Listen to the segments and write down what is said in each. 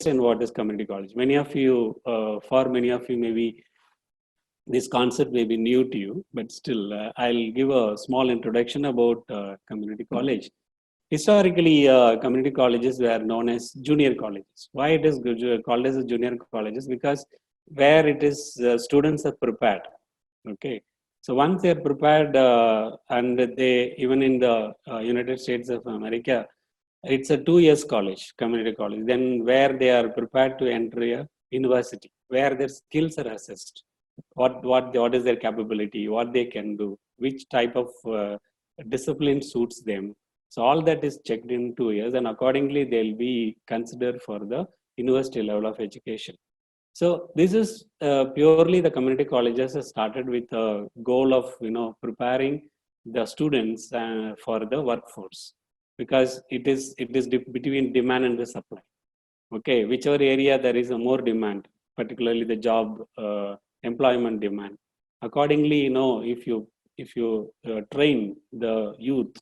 understand what is community college. Many of you, for many of you, maybe this concept may be new to you, but still, I'll give a small introduction about community college. Historically, community colleges were known as junior colleges. Why it is called as a junior colleges? Because where it is students are prepared. Okay, so once they are prepared, and they even in the United States of America, it's a 2 years college, community college. Then where they are prepared to enter a university, where their skills are assessed, what is their capability, what they can do, which type of discipline suits them. So all that is checked in 2 years, and accordingly they'll be considered for the university level of education. So this is purely the community colleges have started with a goal of preparing the students for the workforce, because it is between demand and the supply. Okay, whichever area there is a more demand, particularly the job employment demand. Accordingly, if you train the youth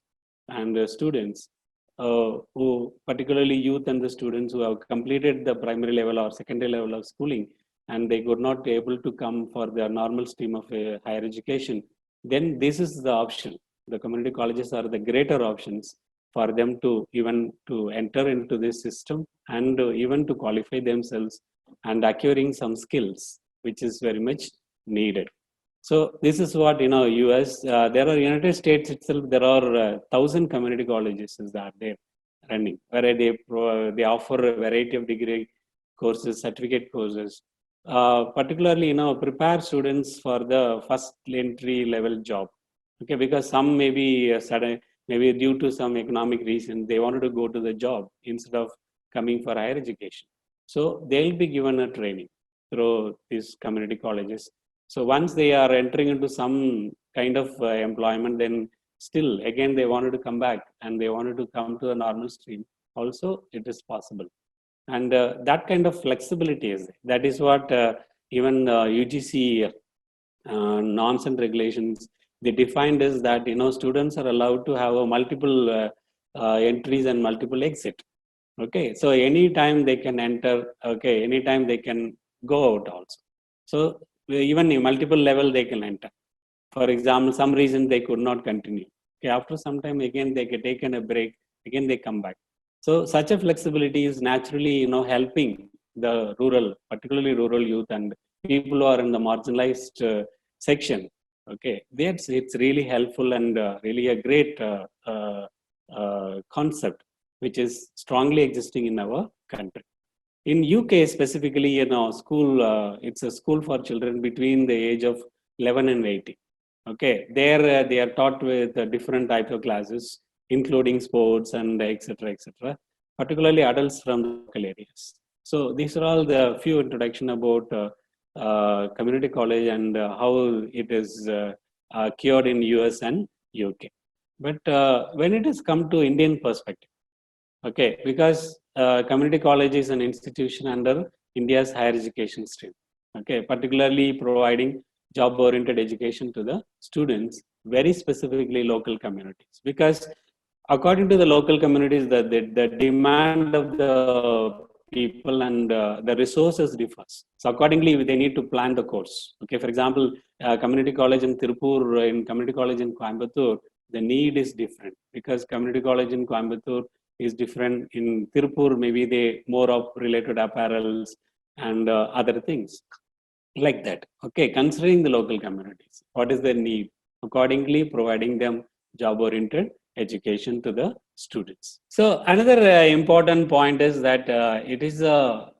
and the students, who particularly youth and the students who have completed the primary level or secondary level of schooling, and they could not be able to come for their normal stream of higher education, then this is the option. The community colleges are the greater options for them to even to enter into this system and even to qualify themselves and acquiring some skills, which is very much needed. So this is what US. There are United States itself. There are 1,000 community colleges that are there running, where they offer a variety of degree courses, certificate courses. Particularly, prepare students for the first entry level job. Okay, because some may be maybe due to some economic reason they wanted to go to the job instead of coming for higher education. So they'll be given a training through these community colleges. So once they are entering into some kind of employment, then still again they wanted to come back and they wanted to come to a normal stream. Also, it is possible, and that kind of flexibility is there. That is what even UGC norms and regulations they defined is that students are allowed to have a multiple entries and multiple exit. Okay, so anytime they can enter. Okay, anytime they can go out also. So even in multiple level they can enter. For example, some reason they could not continue. Okay, after some time again they get taken a break. Again they come back. So such a flexibility is naturally helping the rural, particularly rural youth and people who are in the marginalized section. Okay, it's really helpful and really a great concept which is strongly existing in our country. In UK specifically, school, it's a school for children between the age of 11 and 18. Okay, there they are taught with different types of classes, including sports and etc. Particularly adults from local areas. So these are all the few introduction about community college and how it is cured in US and UK. But when it has come to Indian perspective, okay, because community college is an institution under India's higher education stream. Okay, particularly providing job-oriented education to the students, very specifically local communities. Because according to the local communities, the demand of the people and the resources differs. So accordingly, they need to plan the course. Okay, for example, community college in Tirupur, in community college in Coimbatore, the need is different because community college in Coimbatore is different. In Tirupur, maybe they more of related apparels and other things like that. Okay, considering the local communities, what is their need? Accordingly, providing them job-oriented education to the students. So another important point is that it is a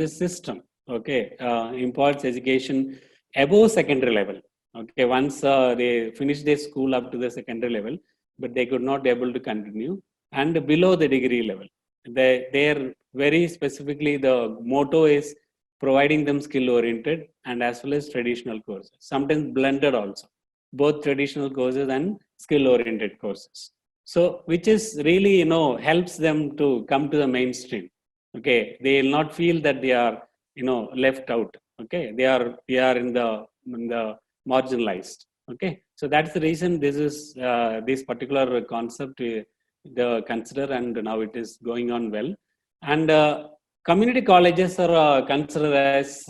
system. Okay, imparts education above secondary level. Okay, once they finish their school up to the secondary level, but they could not be able to continue, and below the degree level, they're very specifically the motto is providing them skill oriented and as well as traditional courses, sometimes blended also, both traditional courses and skill oriented courses. So which is really helps them to come to the mainstream. Okay, they will not feel that they are left out. Okay, we are in the marginalized. Okay, so that's the reason this is this particular concept the consider, and now it is going on well. And community colleges are considered as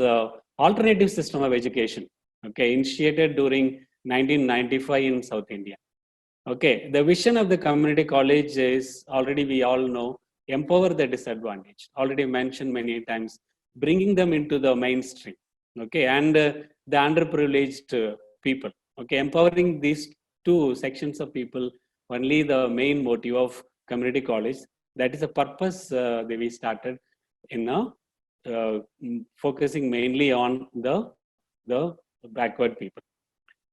alternative system of education. Okay, initiated during 1995 in South India. Okay, the vision of the community college is already we all know, empower the disadvantaged. Already mentioned many times, bringing them into the mainstream. Okay, and the underprivileged people. Okay, empowering these two sections of people, only the main motive of community college. That is the purpose that we started in focusing mainly on the backward people.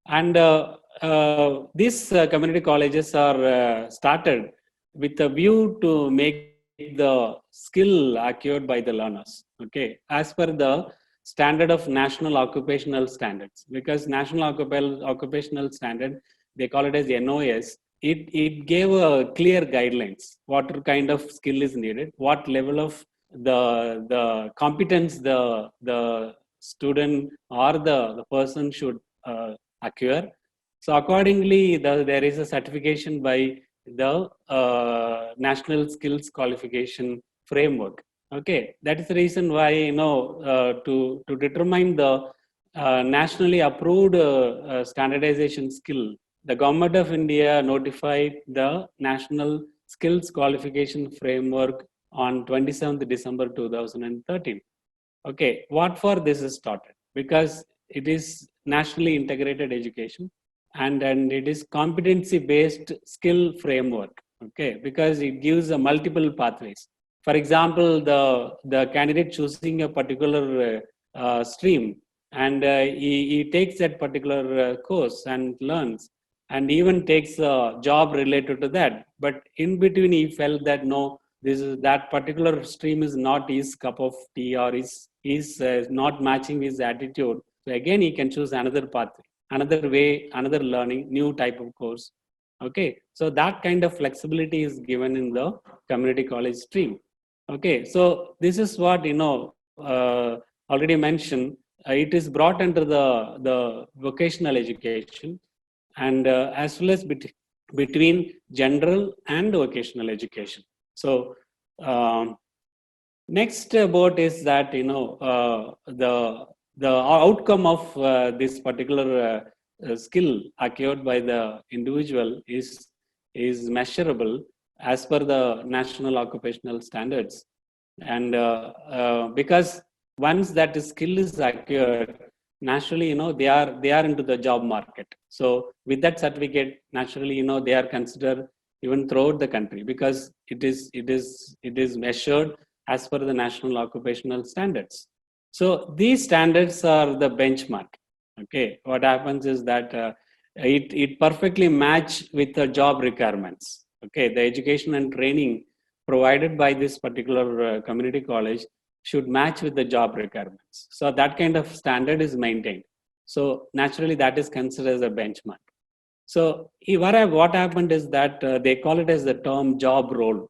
And these community colleges are started with a view to make the skill acquired by the learners. Okay, as per the standard of national occupational standards, because national occupational standard, they call it as NOS. It gave a clear guidelines what kind of skill is needed, what level of the competence the student or the person should acquire. So accordingly, there is a certification by the National Skills Qualification Framework. Okay, that is the reason why to determine the nationally approved standardization skill, the Government of India notified the National Skills Qualification Framework on 27th December 2013. Okay, what for this is started? Because it is nationally integrated education, and it is competency based skill framework. Okay, because it gives a multiple pathways. For example, the candidate choosing a particular stream, and he takes that particular course and learns, and even takes a job related to that. But in between, he felt that no, that particular stream is not his cup of tea, or is not matching his attitude. So again, he can choose another path, another way, another learning, new type of course. Okay, so that kind of flexibility is given in the community college stream. Okay, so this is what already mentioned. It is brought under the vocational education, and as well as between general and vocational education. So next about is that the outcome of this particular skill acquired by the individual is measurable as per the national occupational standards, and because once that skill is acquired, naturally they are into the job market. So with that certificate, naturally they are considered even throughout the country, because it is measured as per the national occupational standards. So these standards are the benchmark. Okay, what happens is that it perfectly match with the job requirements. Okay, the education and training provided by this particular community college should match with the job requirements. So that kind of standard is maintained. So naturally, that is considered as a benchmark. So what happened is that they call it as the term job role.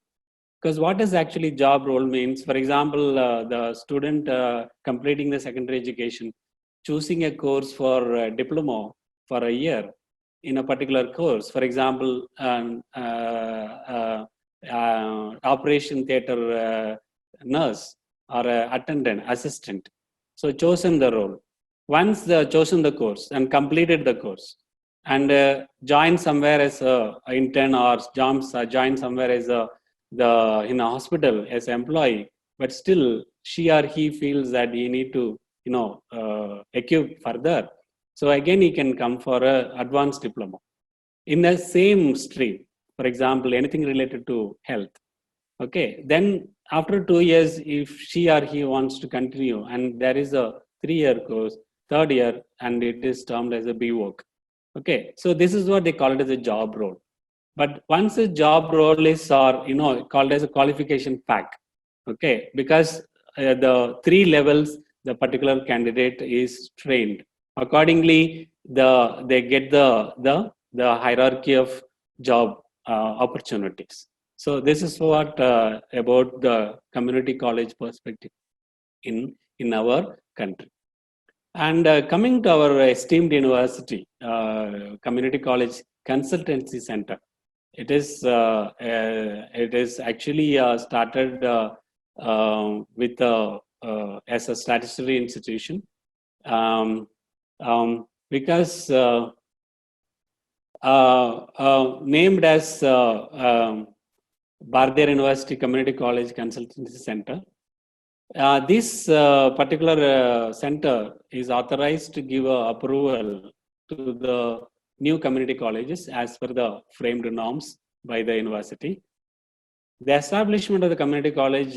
Because what is actually job role means, for example, the student completing the secondary education, choosing a course for diploma for a year in a particular course, for example, operation theater nurse or attendant, assistant. So chosen the role. Once they chosen the course and completed the course, and join somewhere as a intern, or join somewhere as in a hospital as an employee, but still she or he feels that he need to equip further. So again, he can come for a advanced diploma in the same stream. For example, anything related to health. Okay, then after 2 years, if she or he wants to continue, and there is a 3-year course, third year, and it is termed as a BVoc. Okay, so this is what they call it as a job role. But once a job role is called as a qualification pack. Okay, because the 3 levels the particular candidate is trained accordingly, they get the hierarchy of job opportunities. So this is what about the community college perspective in our country. And coming to our esteemed university, Community College Consultancy Center, it is actually started with as a statutory institution, because named as Bardher University Community College Consultancy Center. This particular center is authorized to give approval to the new community colleges as per the framed norms by the university. The establishment of the community college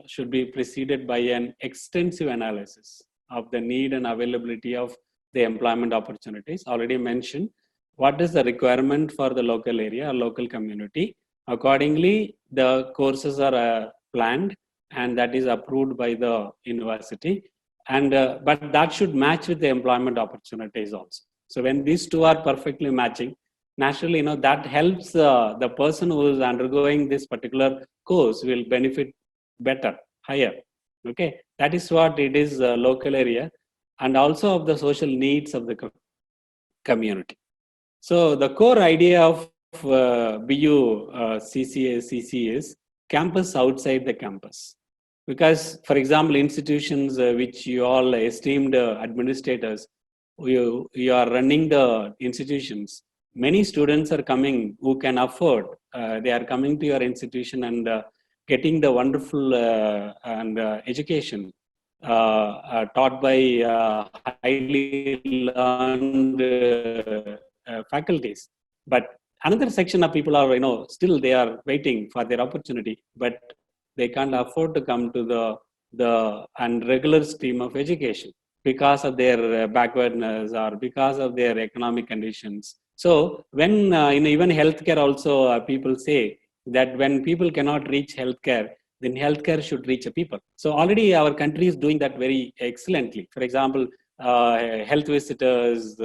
should be preceded by an extensive analysis of the need and availability of the employment opportunities. Already mentioned, what is the requirement for the local area or local community. Accordingly, the courses are planned and that is approved by the university. And but that should match with the employment opportunities also. So when these two are perfectly matching, naturally, that helps the person who is undergoing this particular course will benefit better, higher. Okay, that is what it is, local area, and also of the social needs of the community. So the core idea of BU CC is campus outside the campus. Because, for example, institutions which you all esteemed administrators, you are running the institutions, many students are coming who can afford, they are coming to your institution and getting the wonderful education taught by highly learned faculties. But another section of people are, still they are waiting for their opportunity, but they can't afford to come to the regular stream of education because of their backwardness or because of their economic conditions. So when even healthcare also, people say that when people cannot reach healthcare, then healthcare should reach the people. So already our country is doing that very excellently. For example, health visitors,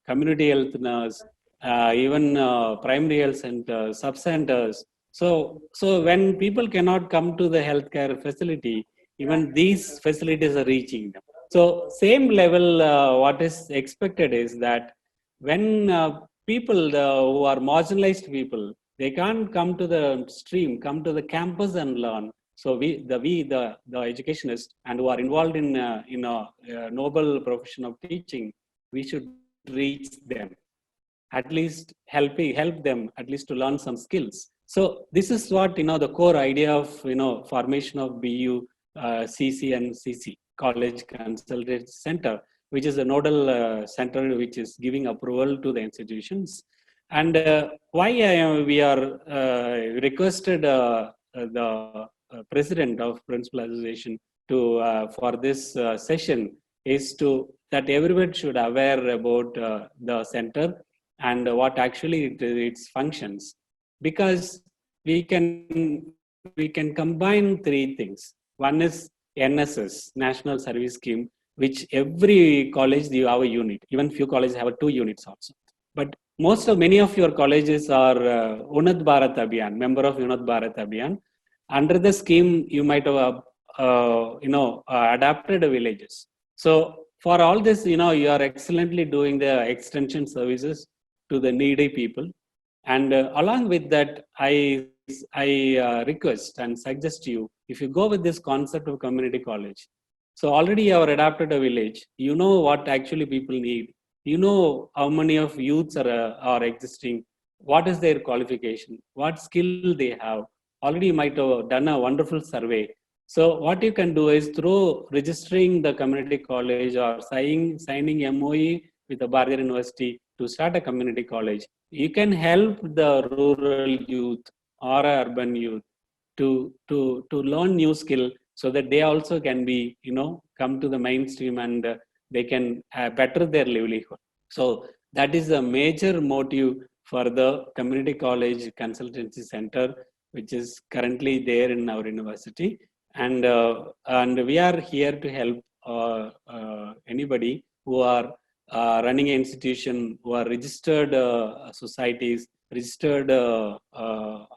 community health nurse, even primary health centers, sub-centers. So when people cannot come to the healthcare facility, even these facilities are reaching them. So same level, what is expected is that when people who are marginalized people, they can't come to the stream, come to the campus and learn. So the educationists and who are involved in a noble profession of teaching, we should reach them, at least help them at least to learn some skills. So this is what the core idea of formation of BU CC and CC, College Consultancy Center, which is a nodal center which is giving approval to the institutions. And why we are requested the president of Principal Association to for this session is to that everyone should aware about the center and what actually its functions, because we can combine three things. One is NSS, National Service Scheme, which every college you have a unit. Even few colleges have 2 units also. But many of your colleges are Unnat Bharat Abhiyan, member of Unnat Bharat Abhiyan. Under the scheme, you might have adapted villages. So for all this, you are excellently doing the extension services to the needy people. And along with that, I request and suggest you, if you go with this concept of community college, so already you have adapted a village, you know what actually people need, you know how many of youths are existing, what is their qualification, what skill they have. Already you might have done a wonderful survey. So what you can do is through registering the community college or signing MOE with the Bardher University to start a community college, you can help the rural youth or urban youth to learn new skill, so that they also can be come to the mainstream and they can better their livelihood. So that is a major motive for the community college consultancy center, which is currently there in our university, and we are here to help anybody who are running an institution, who are registered societies, registered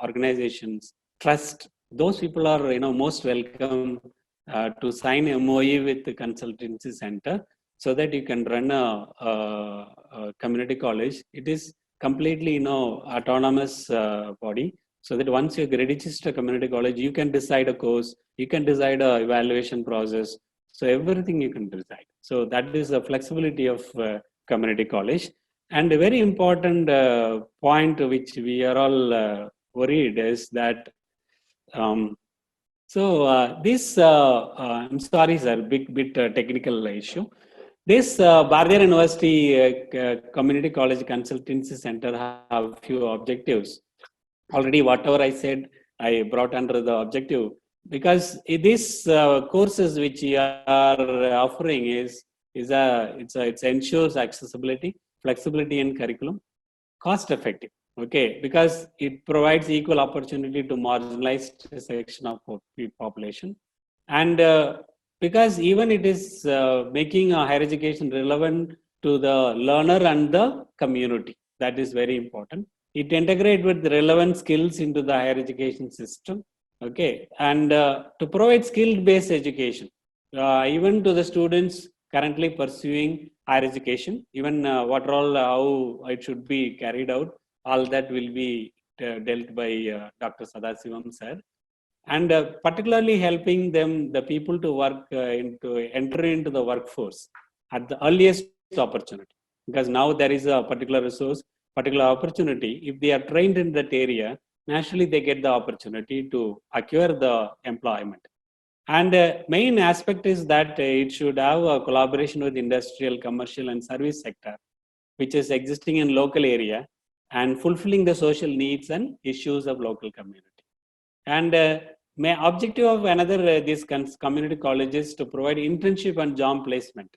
organizations, trust. Those people are most welcome to sign MOE with the consultancy center, so that you can run a community college. It is completely autonomous body. So that once you register a community college, you can decide a course, you can decide a evaluation process. So everything you can decide. So that is the flexibility of community college. And a very important point which we are all worried is that I'm sorry, sir, bit technical issue. This Bardher University Community College Consultancy Center have few objectives. Already, whatever I said, I brought under the objective, because these courses which you are offering it ensures accessibility, flexibility in curriculum, cost effective. Okay, because it provides equal opportunity to marginalized section of population, and because even it is making higher education relevant to the learner and the community. That is very important. It integrates with the relevant skills into the higher education system. Okay, and to provide skill-based education, even to the students currently pursuing higher education, even what all how it should be carried out, all that will be dealt by Dr. Sadasivam sir, and particularly helping them, the people to enter into the workforce at the earliest opportunity, because now there is a particular resource, particular opportunity. If they are trained in that area, naturally they get the opportunity to acquire the employment. And main aspect is that it should have a collaboration with industrial, commercial, and service sector, which is existing in local area and fulfilling the social needs and issues of local community. And my objective of another these community colleges to provide internship and job placement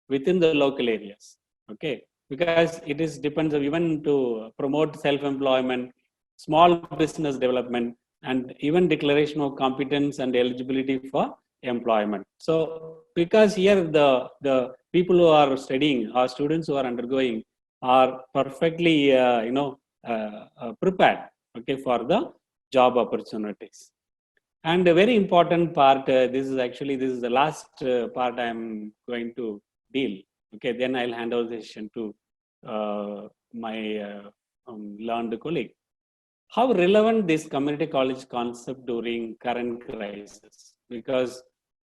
within the local areas. Okay, because it is depends on even to promote self-employment, small business development, and even declaration of competence and eligibility for employment. So because here the people who are studying, or students who are undergoing, are perfectly prepared, okay, for the job opportunities. And a very important part, this is the last part I'm going to deal. Okay, then I'll hand over the session to my learned colleague. How relevant this community college concept during current crisis? Because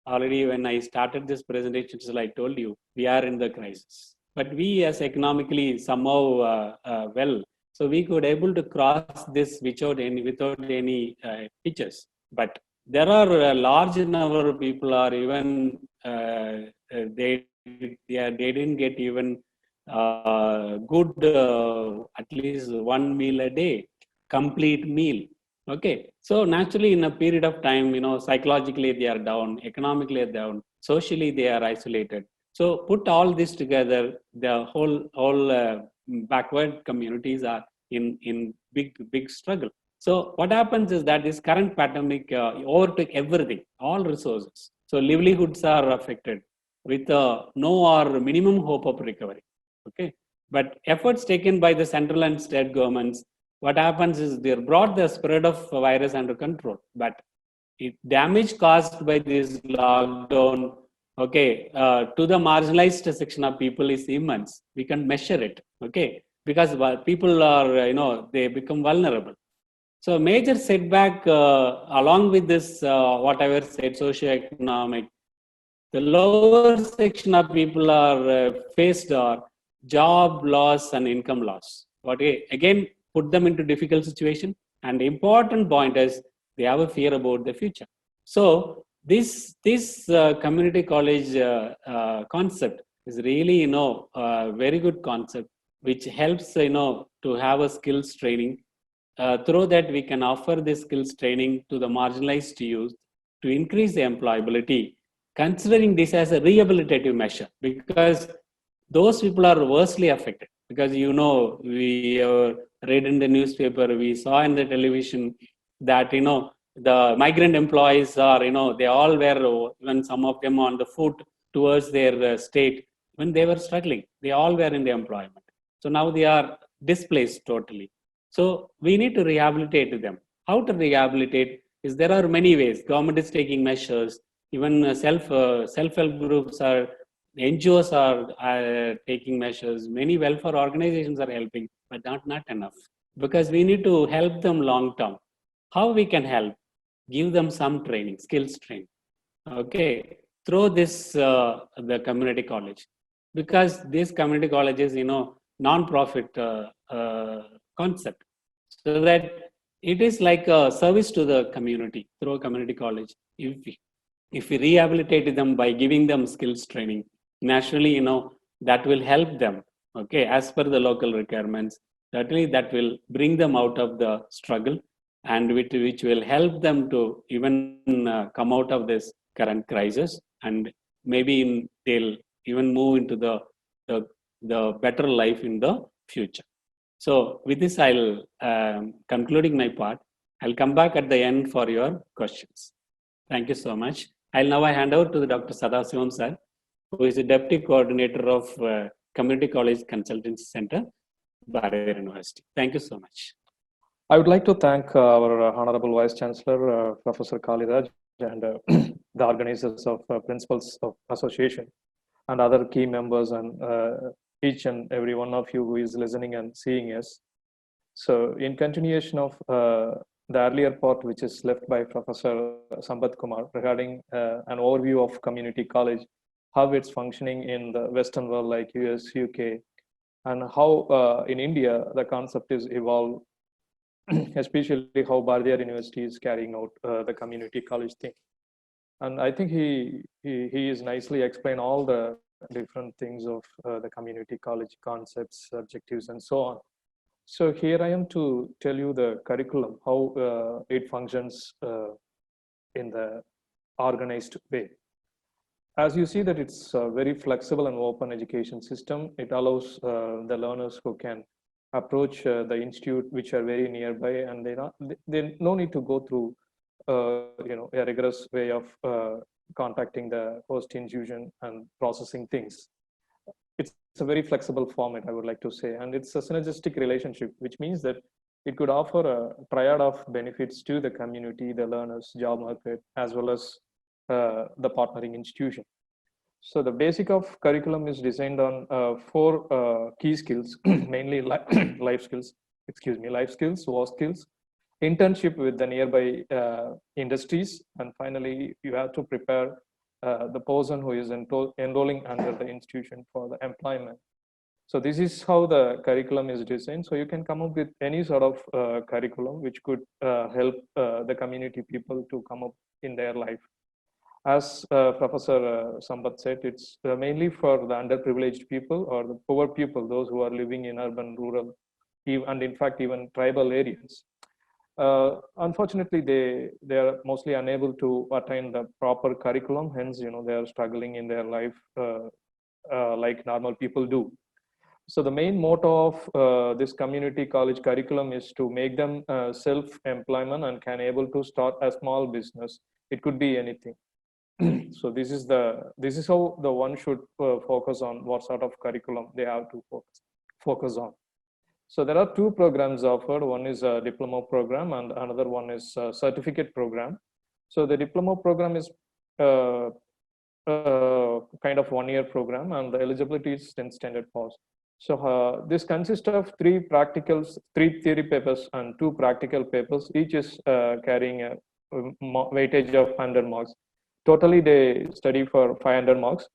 already when I started this presentation, I told you, we are in the crisis. But we as economically somehow well, so we could able to cross this without any hitches. But there are a large number of people are even they didn't get even good at least one meal a day, complete meal. Okay, so naturally in a period of time, psychologically they are down, economically they are down, socially they are isolated. So put all this together, the whole backward communities are in big struggle. So what happens is that this current pandemic overtook everything, all resources. So livelihoods are affected with no or minimum hope of recovery. Okay, but efforts taken by the central and state governments, what happens is they brought the spread of virus under control, but damage caused by this lockdown, okay, to the marginalized section of people is immense. We can measure it, okay, because people are, they become vulnerable. So major setback along with this, whatever said, socioeconomic, the lower section of people are faced are job loss and income loss. Okay, again, put them into difficult situation. And the important point is they have a fear about the future. So this community college concept is really, very good concept, which helps, to have a skills training. Through that, we can offer this skills training to the marginalized youth to increase the employability, considering this as a rehabilitative measure, because those people are worstly affected. Because we read in the newspaper, we saw in the television that the migrant employees are they all were, even some of them on the foot towards their state when they were struggling. They all were in the employment. So now they are displaced totally. So we need to rehabilitate them. How to rehabilitate is there are many ways. Government is taking measures. Even self-help groups are, NGOs are taking measures. Many welfare organizations are helping, but not enough, because we need to help them long term. how we can help, give them some training, skills training, okay, through this, the community college. Because these community colleges, non-profit concept, so that it is like a service to the community through a community college. If we rehabilitate them by giving them skills training, naturally, that will help them, okay, as per the local requirements. Certainly, that will bring them out of the struggle, and which will help them to even come out of this current crisis, and maybe they'll even move into the, the better life in the future. So with this, I'll concluding my part. I'll come back at the end for your questions. Thank you so much. I'll now hand over to the Dr. Sadasivam sir, who is the Deputy Coordinator of Community College Consultancy Center, Barer University. Thank you so much. I would like to thank our Honorable Vice Chancellor, Professor Kaliraj, and the organizers of Principals of Association, and other key members, and each and every one of you who is listening and seeing us. So in continuation of the earlier part, which is left by Professor Sambat Kumar, regarding an overview of community college, how it's functioning in the Western world like US, UK, and how in India the concept is evolved, especially how Bardiyar University is carrying out the community college thing. And I think he is nicely explained all the different things of the community college concepts, objectives, and so on. So here I am to tell you the curriculum, how it functions in the organized way. As you see that it's a very flexible and open education system. It allows the learners who can approach the institute which are very nearby, and they no need to go through a rigorous way of contacting the host institution and processing things. It's a very flexible format, I would like to say, and it's a synergistic relationship, which means that it could offer a triad of benefits to the community, the learners, job market, as well as the partnering institution. So the basic of curriculum is designed on 4 key skills, mainly life skills, work skills, internship with the nearby industries, and finally you have to prepare the person who is enrolling under the institution for the employment. So this is how the curriculum is designed. So you can come up with any sort of curriculum which could help the community people to come up in their life. As Professor Sambat said, it's mainly for the underprivileged people or the poor people, those who are living in urban, rural, and in fact even tribal areas. Unfortunately, they are mostly unable to attain the proper curriculum. Hence, they are struggling in their life like normal people do. So the main motto of this community college curriculum is to make them self-employment and can able to start a small business. It could be anything. So this is how the one should focus on what sort of curriculum they have to focus on. So there are 2 programs offered. One is a diploma program and another one is a certificate program. So the diploma program is kind of 1-year program, and the eligibility is 10 standard pass. So this consists of 3 practicals, 3 theory papers and 2 practical papers. Each is carrying a weightage of 100 marks. Totally they study for 500 marks.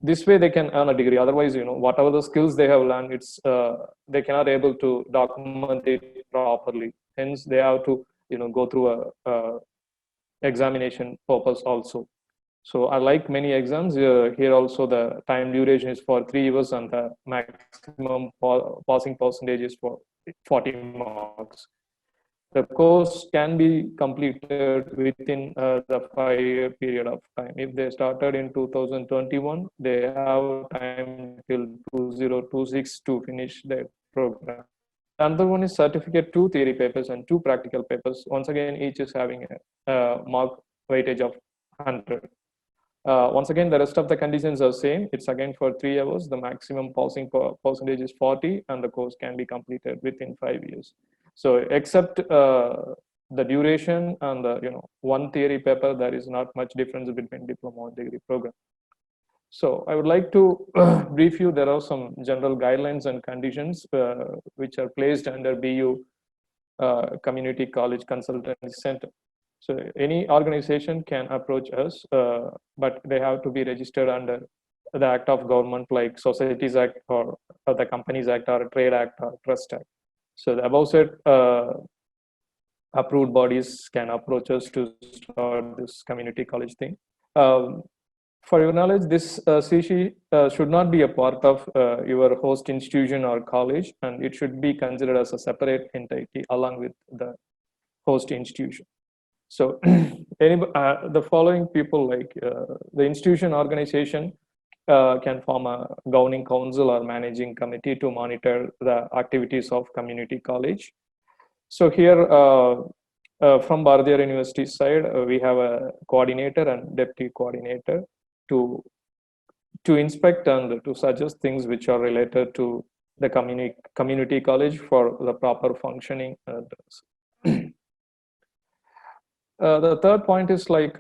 This way they can earn a degree. Otherwise, whatever the skills they have learned, it's they cannot able to document it properly. Hence, they have to go through a examination purpose also. So unlike many exams, here also the time duration is for 3 years and the maximum passing percentage is for 40 marks. The course can be completed within the 5-year period of time. If they started in 2021, they have time till 2026 to finish their program. Another one is certificate, 2 theory papers and 2 practical papers. Once again, each is having a mark weightage of 100. Once again, the rest of the conditions are same. It's again for 3 hours. The maximum passing percentage is 40, and the course can be completed within 5 years. So except the duration and the one theory paper, there is not much difference between diploma and degree program. So I would like to brief you. There are some general guidelines and conditions which are placed under BU Community College Consultancy Center. So any organization can approach us, but they have to be registered under the act of government like Societies Act or the Companies Act or Trade Act or Trust Act. So the above said approved bodies can approach us to start this community college thing. For your knowledge, this CC should not be a part of your host institution or college, and it should be considered as a separate entity along with the host institution. So the following people like the institution organization can form a governing council or managing committee to monitor the activities of community college. So here from Bharathiar University side, we have a coordinator and deputy coordinator to inspect and to suggest things which are related to the community college for the proper functioning. The third point is like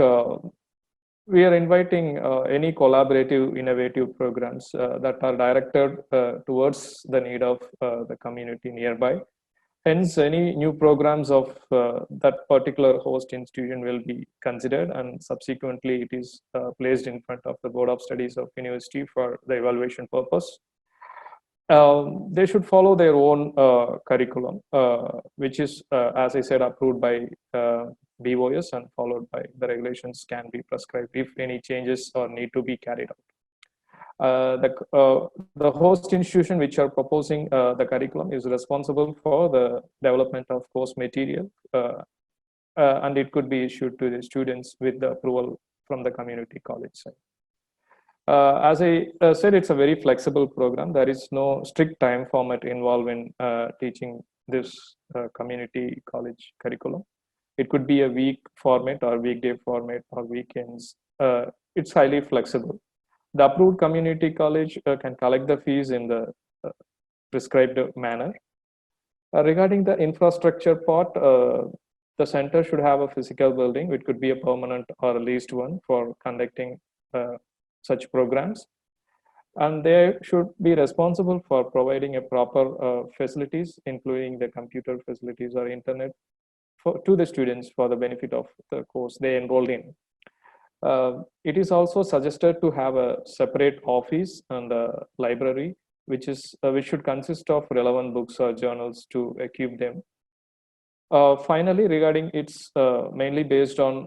we are inviting any collaborative, innovative programs that are directed towards the need of the community nearby. Hence, any new programs of that particular host institution will be considered, and subsequently it is placed in front of the Board of Studies of University for the evaluation purpose. They should follow their own curriculum, which is, as I said, approved by BOS and followed by the regulations can be prescribed if any changes or need to be carried out. The host institution which are proposing the curriculum is responsible for the development of course material, and it could be issued to the students with the approval from the community college side. As I said, it's a very flexible program. There is no strict time format involved in teaching this community college curriculum. It could be a week format or weekday format or weekends. It's highly flexible. The approved community college can collect the fees in the prescribed manner. Regarding the infrastructure part, the center should have a physical building. It could be a permanent or a leased one for conducting such programs. And they should be responsible for providing a proper facilities, including the computer facilities or internet to the students for the benefit of the course they enrolled in. It is also suggested to have a separate office and a library, which should consist of relevant books or journals to equip them. Finally, regarding it's mainly based on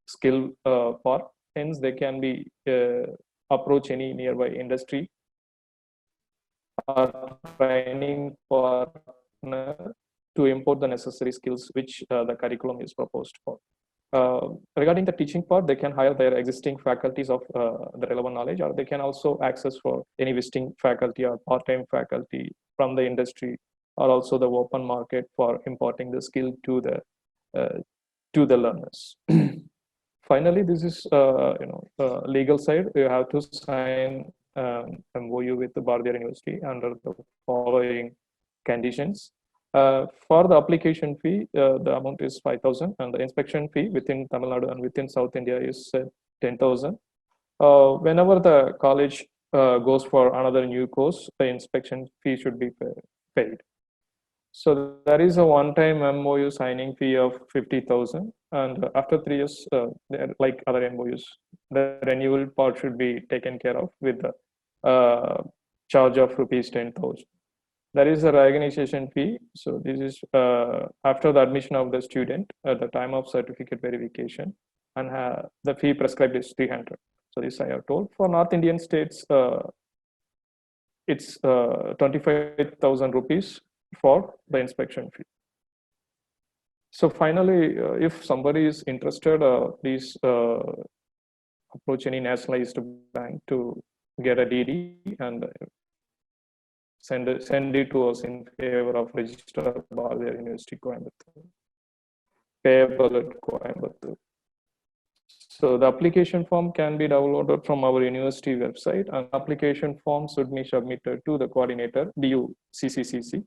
skill part, hence they can be approach any nearby industry or training partner to import the necessary skills which the curriculum is proposed for. Regarding the teaching part, they can hire their existing faculties of the relevant knowledge, or they can also access for any visiting faculty or part-time faculty from the industry, or also the open market for imparting the skill to the learners. Finally, this is legal side. You have to sign MOU with the Bharathiar University under the following conditions. For the application fee, the amount is 5,000, and the inspection fee within Tamil Nadu and within South India is 10,000. Whenever the college goes for another new course, the inspection fee should be paid. So there is a one-time MOU signing fee of 50,000, and after 3 years, like other MOUs, the renewal part should be taken care of with the charge of rupees 10,000. There is a recognition fee. So this is after the admission of the student at the time of certificate verification, and the fee prescribed is 300. So this I have told. For North Indian states, it's 25,000 rupees for the inspection fee. So finally, if somebody is interested, please approach any nationalized bank to get a DD and send it to us in favor of Registrar Bharathiar University, Coimbatore, payable at Coimbatore. So the application form can be downloaded from our university website, and application form should be submitted to the coordinator, DU CCCC,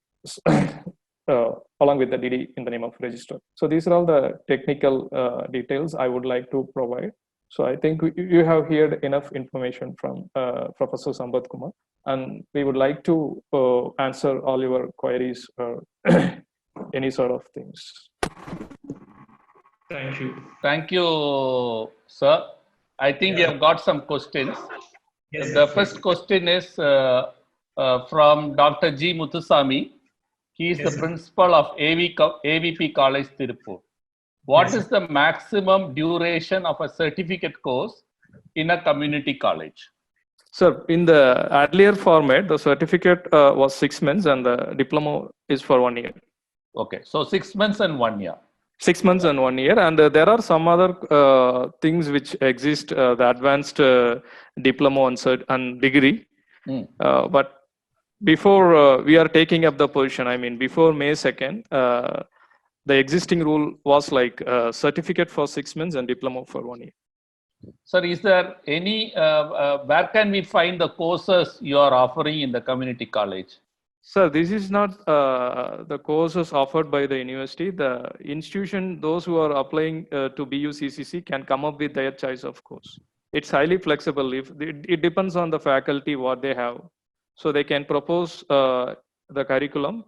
along with the DD in the name of registrar. So these are all the technical details I would like to provide. So I think you have heard enough information from Professor Sampath Kumar, and we would like to answer all your queries any sort of things. Thank you. Thank you, sir. I think we have got some questions. Yes, The sir. first question is from Dr. G. Muthusamy. He is Yes, the sir. principal of AVP College, Tirupur. What Yes, is the maximum duration of a certificate course in a community college? Sir, in the earlier format, the certificate was 6 months and the diploma is for 1 year. Okay, so 6 months and 1 year. 6 months and 1 year, and there are some other things which exist, the advanced diploma and degree. But before we are taking up the position, I mean, before May 2nd, the existing rule was like certificate for 6 months and diploma for 1 year. Sir, is there any, where can we find the courses you are offering in the community college? Sir, this is not the courses offered by the university. The institution, those who are applying to BUCCC can come up with their choice of course. It's highly flexible. If it depends on the faculty, what they have. So they can propose the curriculum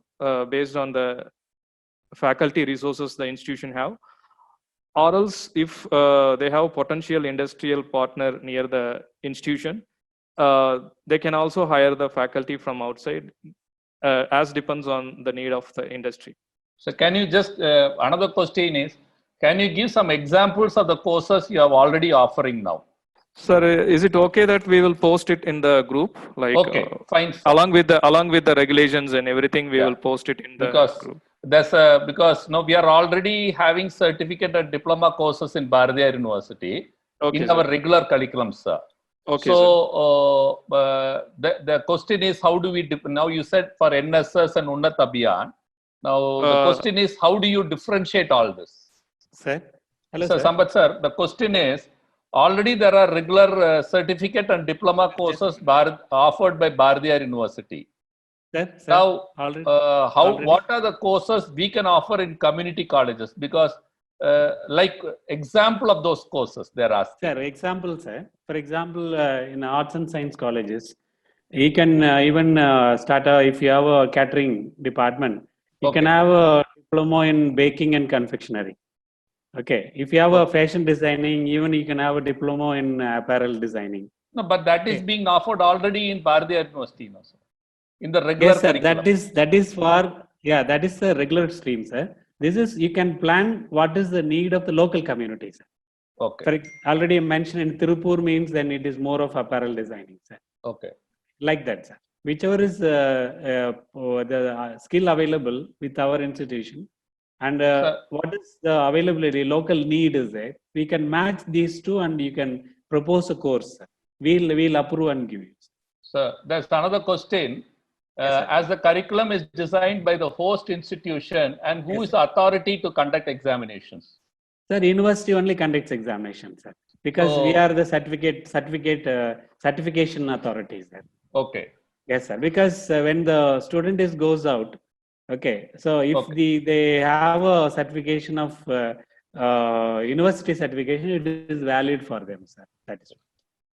based on the faculty resources the institution have. Or else if they have potential industrial partner near the institution, they can also hire the faculty from outside. As depends on the need of the industry. So can you just, another question is, can you give some examples of the courses you are already offering now? Sir, is it okay that we will post it in the group? Like, okay, fine. Along with the regulations and everything, we will post it in the group. Because no, we are already having certificate and diploma courses in Bharathiar University in our regular curriculum, sir. Okay, so the question is, how do we now you said for NSS and Unnat Abhiyan. Now the question is, how do you differentiate all this? Sir, hello, sir. Sambat sir, the question is, already there are regular certificate and diploma courses offered by Bharathiar University. Sir, now, what are the courses we can offer in community colleges? Because like example of those courses they're asking. Sir, example, sir. For example, in arts and science colleges, you can even start if you have a catering department, you can have a diploma in baking and confectionery. Okay. If you have a fashion designing, even you can have a diploma in apparel designing. No, but that is being offered already in Bharathiar University, no, sir. In the regular curriculum. That is for, that is the regular stream, sir. This is, you can plan what is the need of the local community, sir. Okay. Already mentioned in Tirupur means then it is more of apparel designing, sir. Okay. Like that, sir. Whichever is the skill available with our institution and what is the availability, local need is there, we can match these two and you can propose a course, sir. We'll approve and give you. Sir, there's another question. As the curriculum is designed by the host institution, and who is the authority to conduct examinations? Sir, university only conducts examinations, sir, because we are the certification authorities, sir. Okay. Yes, sir. Because when the student goes out, okay, so if they have a certification of university certification, it is valid for them, sir. That is.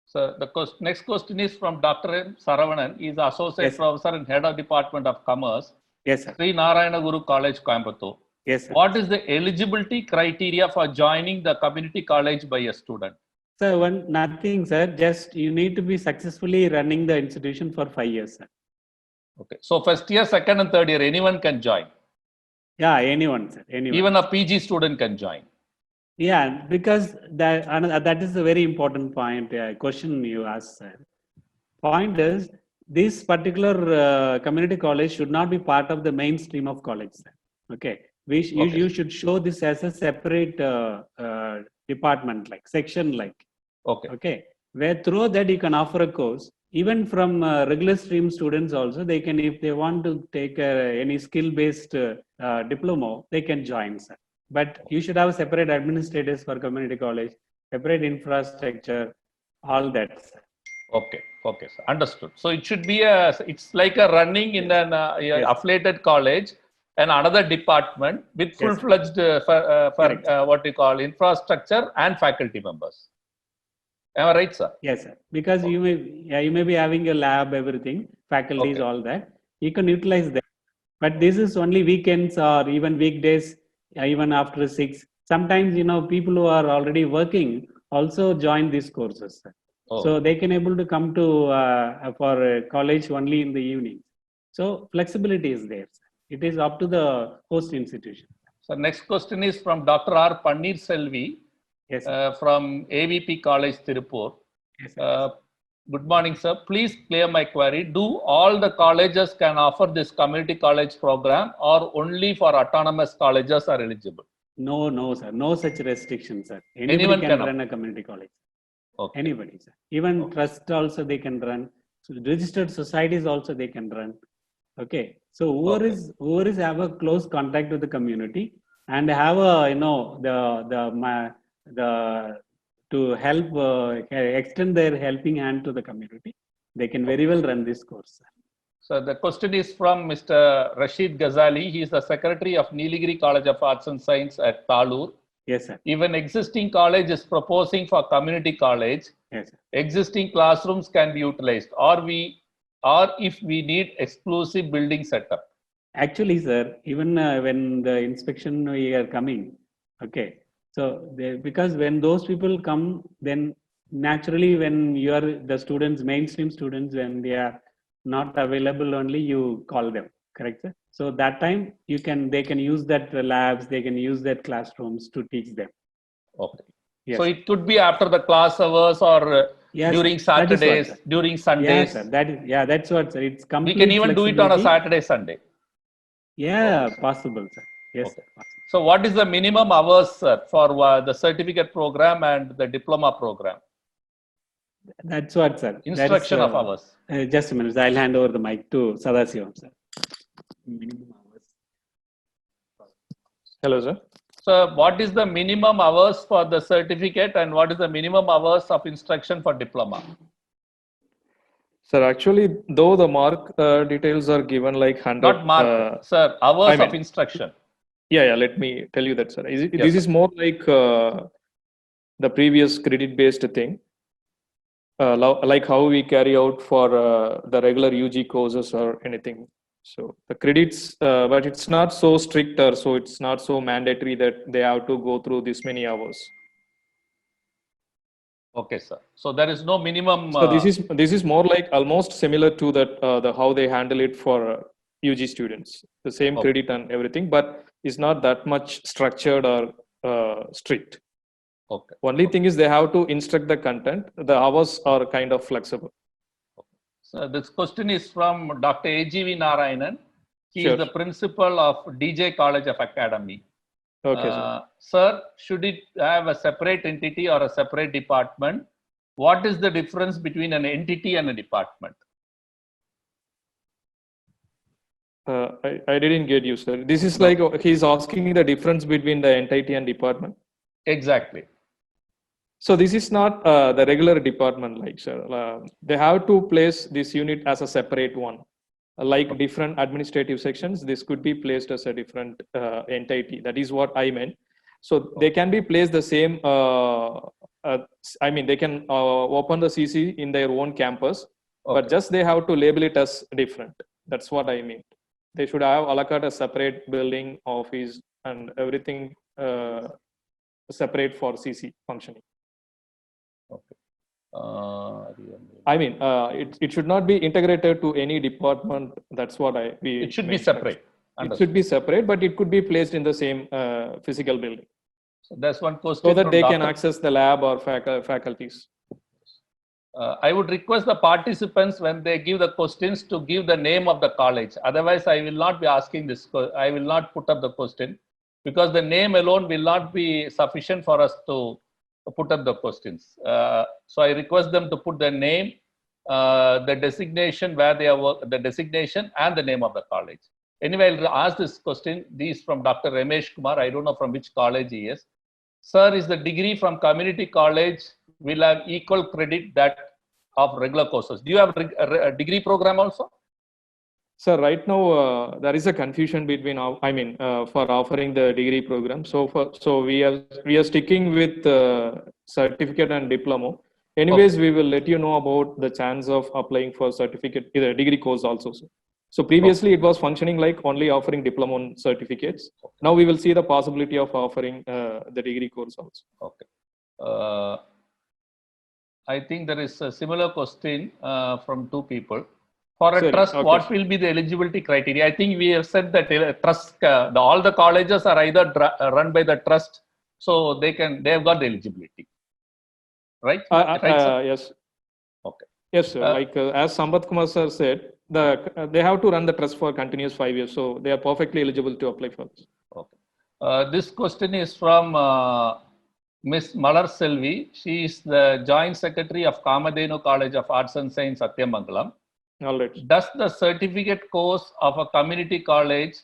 So the next question is from Dr. M. Saravanan. He is Associate Professor and Head of Department of Commerce. Yes, sir. Sri Narayana Guru College, Coimbatore. Yes, sir. What is the eligibility criteria for joining the community college by a student? Sir, nothing, sir. Just you need to be successfully running the institution for 5 years, sir. Okay. So first year, second and third year, anyone can join? Yeah, anyone, sir. Anyone. Even a PG student can join? Yeah, because that is a very important point, question you asked, sir. Point is, this particular community college should not be part of the mainstream of college, sir. Okay. You should show this as a separate department, like section, like. Okay. Okay. Where through that you can offer a course. Even from regular stream students also, they can, if they want to take any skill-based diploma, they can join, sir. But you should have separate administrators for community college, separate infrastructure, all that, sir. Okay. Okay, sir. Understood. So it should be it's like a running in an affiliated college and another department with full-fledged what you call infrastructure and faculty members. Am I right, sir? Yes, sir. Because you may be having a lab, everything, faculties, all that. You can utilize that. But this is only weekends or even weekdays, even after 6. Sometimes, people who are already working also join these courses, sir. Oh. So they can able to come to for college only in the evening. So flexibility is there, sir. It is up to the host institution. So next question is from Dr. R. Pannir Selvi, Yes, sir. from AVP College, Tirupur. Yes, sir. Good morning, sir. Please clear my query. Do all the colleges can offer this community college program, or only for autonomous colleges are eligible? No, sir. No such restrictions, sir. Anyone Anybody can can run a community college. Okay. Anybody, sir. Even trust also they can run. So registered societies also they can run. Okay. So whoever is have a close contact with the community and have a the to help extend their helping hand to the community, they can very well run this course, sir. So the question is from Mr. Rashid Ghazali. He is the secretary of Nilgiri College of Arts and Science at Talur. Yes, sir. Even existing college is proposing for community college. Yes, sir. Existing classrooms can be utilized, or if we need exclusive building setup. Actually, sir, even when the inspection we are coming, okay. So because when those people come, then naturally when you are the students, mainstream students, when they are not available, only you call them, correct, sir? So that time they can use that labs, they can use that classrooms to teach them. Okay. Yes. So it could be after the class hours or Yes, during sir. That is what, Saturdays, sir. during Sundays. Yes, sir. That's what, sir. It's We complete can even do it on a flexibility. Saturday, Sunday. Yeah, possible, sir. Yes, Okay. possible. So what is the minimum hours, sir, for the certificate program and the diploma program? That's what, sir. Instruction of hours. Just a minute. I'll hand over the mic to Sadasivam, sir. Minimum hours. Hello, sir. So what is the minimum hours for the certificate and what is the minimum hours of instruction for diploma? Sir, actually, though the mark details are given like 100. Not mark, sir, hours of instruction. Yeah, let me tell you that, sir. Yes, This sir. is more like the previous credit-based thing, like how we carry out for the regular UG courses or anything. So the credits, but it's not so strict, or so it's not so mandatory that they have to go through this many hours. Okay, sir. So there is no minimum. So this is more like almost similar to that the how they handle it for UG students, the same credit and everything, but it's not that much structured or strict. Okay. Only thing is they have to instruct the content. The hours are kind of flexible. So this question is from Dr. AGV Narayanan. He Sure. is the principal of DJ College of Academy. Okay, sir. Sir, should it have a separate entity or a separate department? What is the difference between an entity and a department? I didn't get you, sir. This is like he's asking the difference between the entity and department. Exactly. So this is not the regular department, like, sir. They have to place this unit as a separate one. Like different administrative sections, this could be placed as a different entity. That is what I meant. So they can be placed the same. I mean, they can open the CC in their own campus, but just they have to label it as different. That's what I mean. They should have a la carte a separate building, office, and everything separate for CC functioning. Okay. I mean, it should not be integrated to any department. That's what it should be separate. It should be separate, but it could be placed in the same physical building. So that's one question. So that they can access the lab or faculties. I would request the participants when they give the questions to give the name of the college. Otherwise, I will not be asking this. I will not put up the question because the name alone will not be sufficient for us to put up the questions. So I request them to put their name, the designation where they are, the designation and the name of the college. Anyway, I'll ask this question. This is from Dr. Ramesh Kumar. I don't know from which college he is. Sir, is the degree from community college will have equal credit that of regular courses? Do you have a degree program also? So right now there is a confusion between for offering the degree program. So we are sticking with certificate and diploma. Anyways, we will let you know about the chance of applying for certificate, either degree course also. Sir. So previously it was functioning like only offering diploma certificates. Now we will see the possibility of offering the degree course also. Okay. I think there is a similar question from two people. For a Sorry, trust, okay. what will be the eligibility criteria? I think we have said that trust, all the colleges are either run by the trust, so they have got the eligibility, right? Right, sir? Yes. Okay. Yes, sir. As Sambat Kumar sir said, they have to run the trust for continuous 5 years, so they are perfectly eligible to apply for this. Okay. This question is from Ms. Malar Selvi. She is the Joint Secretary of Kamadhenu College of Arts and Science, Satyamangalam. All right. Does the certificate course of a community college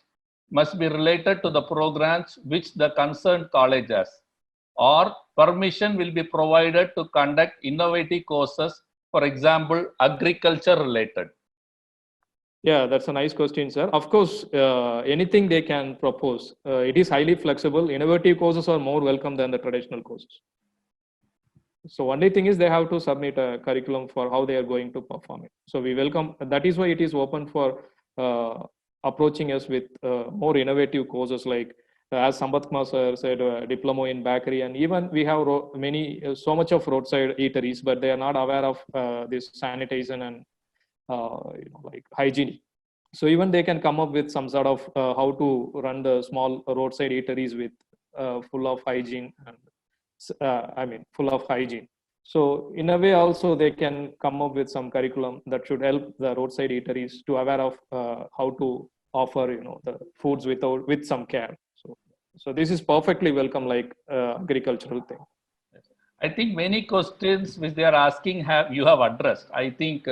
must be related to the programs which the concerned college has, or permission will be provided to conduct innovative courses, for example, agriculture related? Yeah, that's a nice question, sir. Of course, anything they can propose. It is highly flexible. Innovative courses are more welcome than the traditional courses. So only thing is they have to submit a curriculum for how they are going to perform it. So we welcome. That is why it is open for approaching us with more innovative courses like, as Sambat Kumar sir said, diploma in bakery, and even we have so much of roadside eateries, but they are not aware of this sanitation and like hygiene. So even they can come up with some sort of how to run the small roadside eateries with full of hygiene and full of hygiene. So in a way also they can come up with some curriculum that should help the roadside eateries to aware of how to offer the foods with some care. So this is perfectly welcome, like agricultural thing. I think many questions which they are asking you have addressed. I think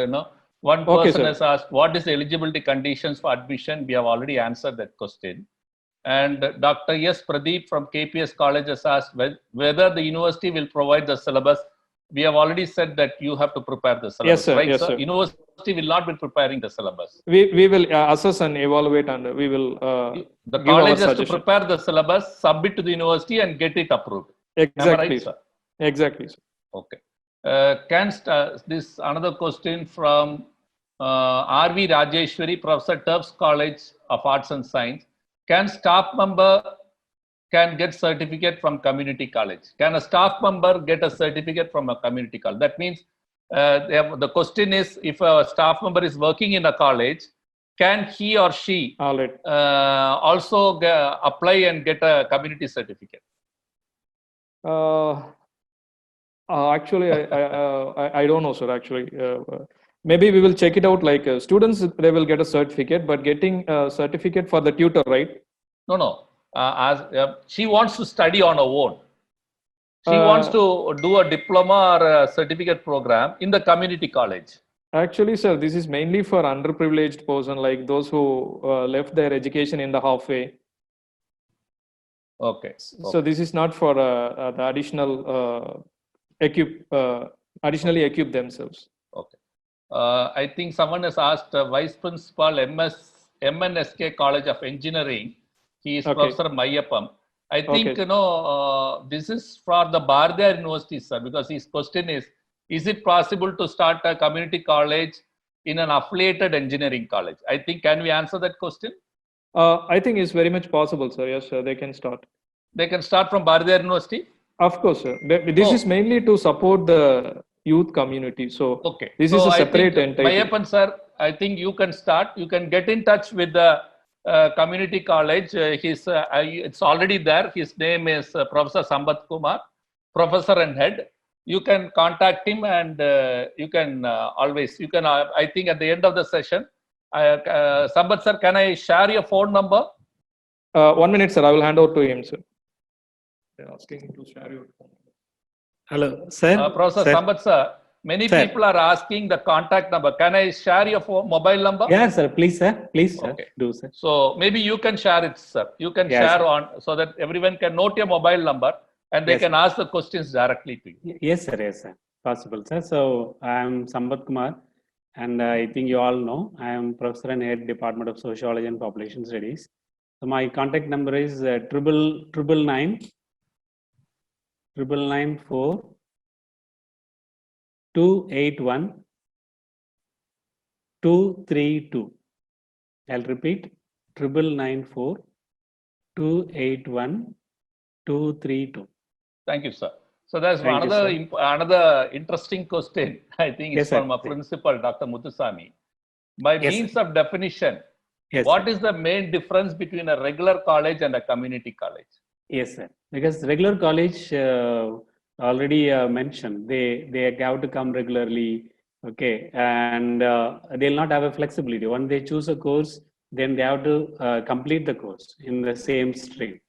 one person has asked what is the eligibility conditions for admission. We have already answered that question. And Dr. S. Pradeep from KPS College has asked whether the university will provide the syllabus. We have already said that you have to prepare the syllabus, yes, sir. right, yes, sir? Sir. University will not be preparing the syllabus. We will assess and evaluate, and we will the college has to prepare the syllabus, submit to the university, and get it approved. Exactly, right, sir? Exactly, sir. Okay. This another question from R.V. Rajeshwari, Professor Tubbs College of Arts and Science. Can staff member get certificate from community college? Can a staff member get a certificate from a community college? That means the question is, if a staff member is working in a college, can he or she also apply and get a community certificate? Actually, I don't know, sir. Actually, maybe we will check it out. Like students, they will get a certificate, but getting a certificate for the tutor, right? No. She wants to study on her own. She wants to do a diploma or a certificate program in the community college. Actually, sir, this is mainly for underprivileged person, like those who left their education in the halfway. Okay. So this is not for the additional additionally equip themselves. Okay. I think someone has asked Vice Principal MNSK College of Engineering. He is Professor Mayyapam. I think this is for the Bardiyar University, sir, because his question is it possible to start a community college in an affiliated engineering college? I think, can we answer that question? I think it's very much possible, sir. Yes, sir, they can start. They can start from Bardiyar University? Of course, sir. This is mainly to support the youth community. So this is a separate entity. Mayyappan, sir, I think you can start. You can get in touch with the community college. It's already there. His name is Professor Sambat Kumar, Professor and Head. You can contact him, and you can I think at the end of the session, Sambat sir, can I share your phone number? 1 minute, sir. I will hand over to him, sir. They're asking to share your phone. Hello, sir. Professor Sambat sir, many people are asking the contact number. Can I share your mobile number? Yeah, sir. Please, sir. Please, sir. Okay. Do, sir. So maybe you can share it, sir. You can share on so that everyone can note your mobile number and they can ask the questions directly to you. Yes, sir. Yes, sir. Possible, sir. So I am Sambat Kumar, and I think you all know I am Professor and Head Department of Sociology and Population Studies. So my contact number is 999 994 281 232. I'll repeat 9994 281 232. Thank you, sir. So there's Thank you, another interesting question. I think it's Yes, sir. from a principal, Dr. Muthusamy. By Yes, means of definition, Yes, what sir. is the main difference between a regular college and a community college? Yes, sir. Because regular college already mentioned, they have to come regularly, okay, and they'll not have a flexibility. When they choose a course, then they have to complete the course in the same stream.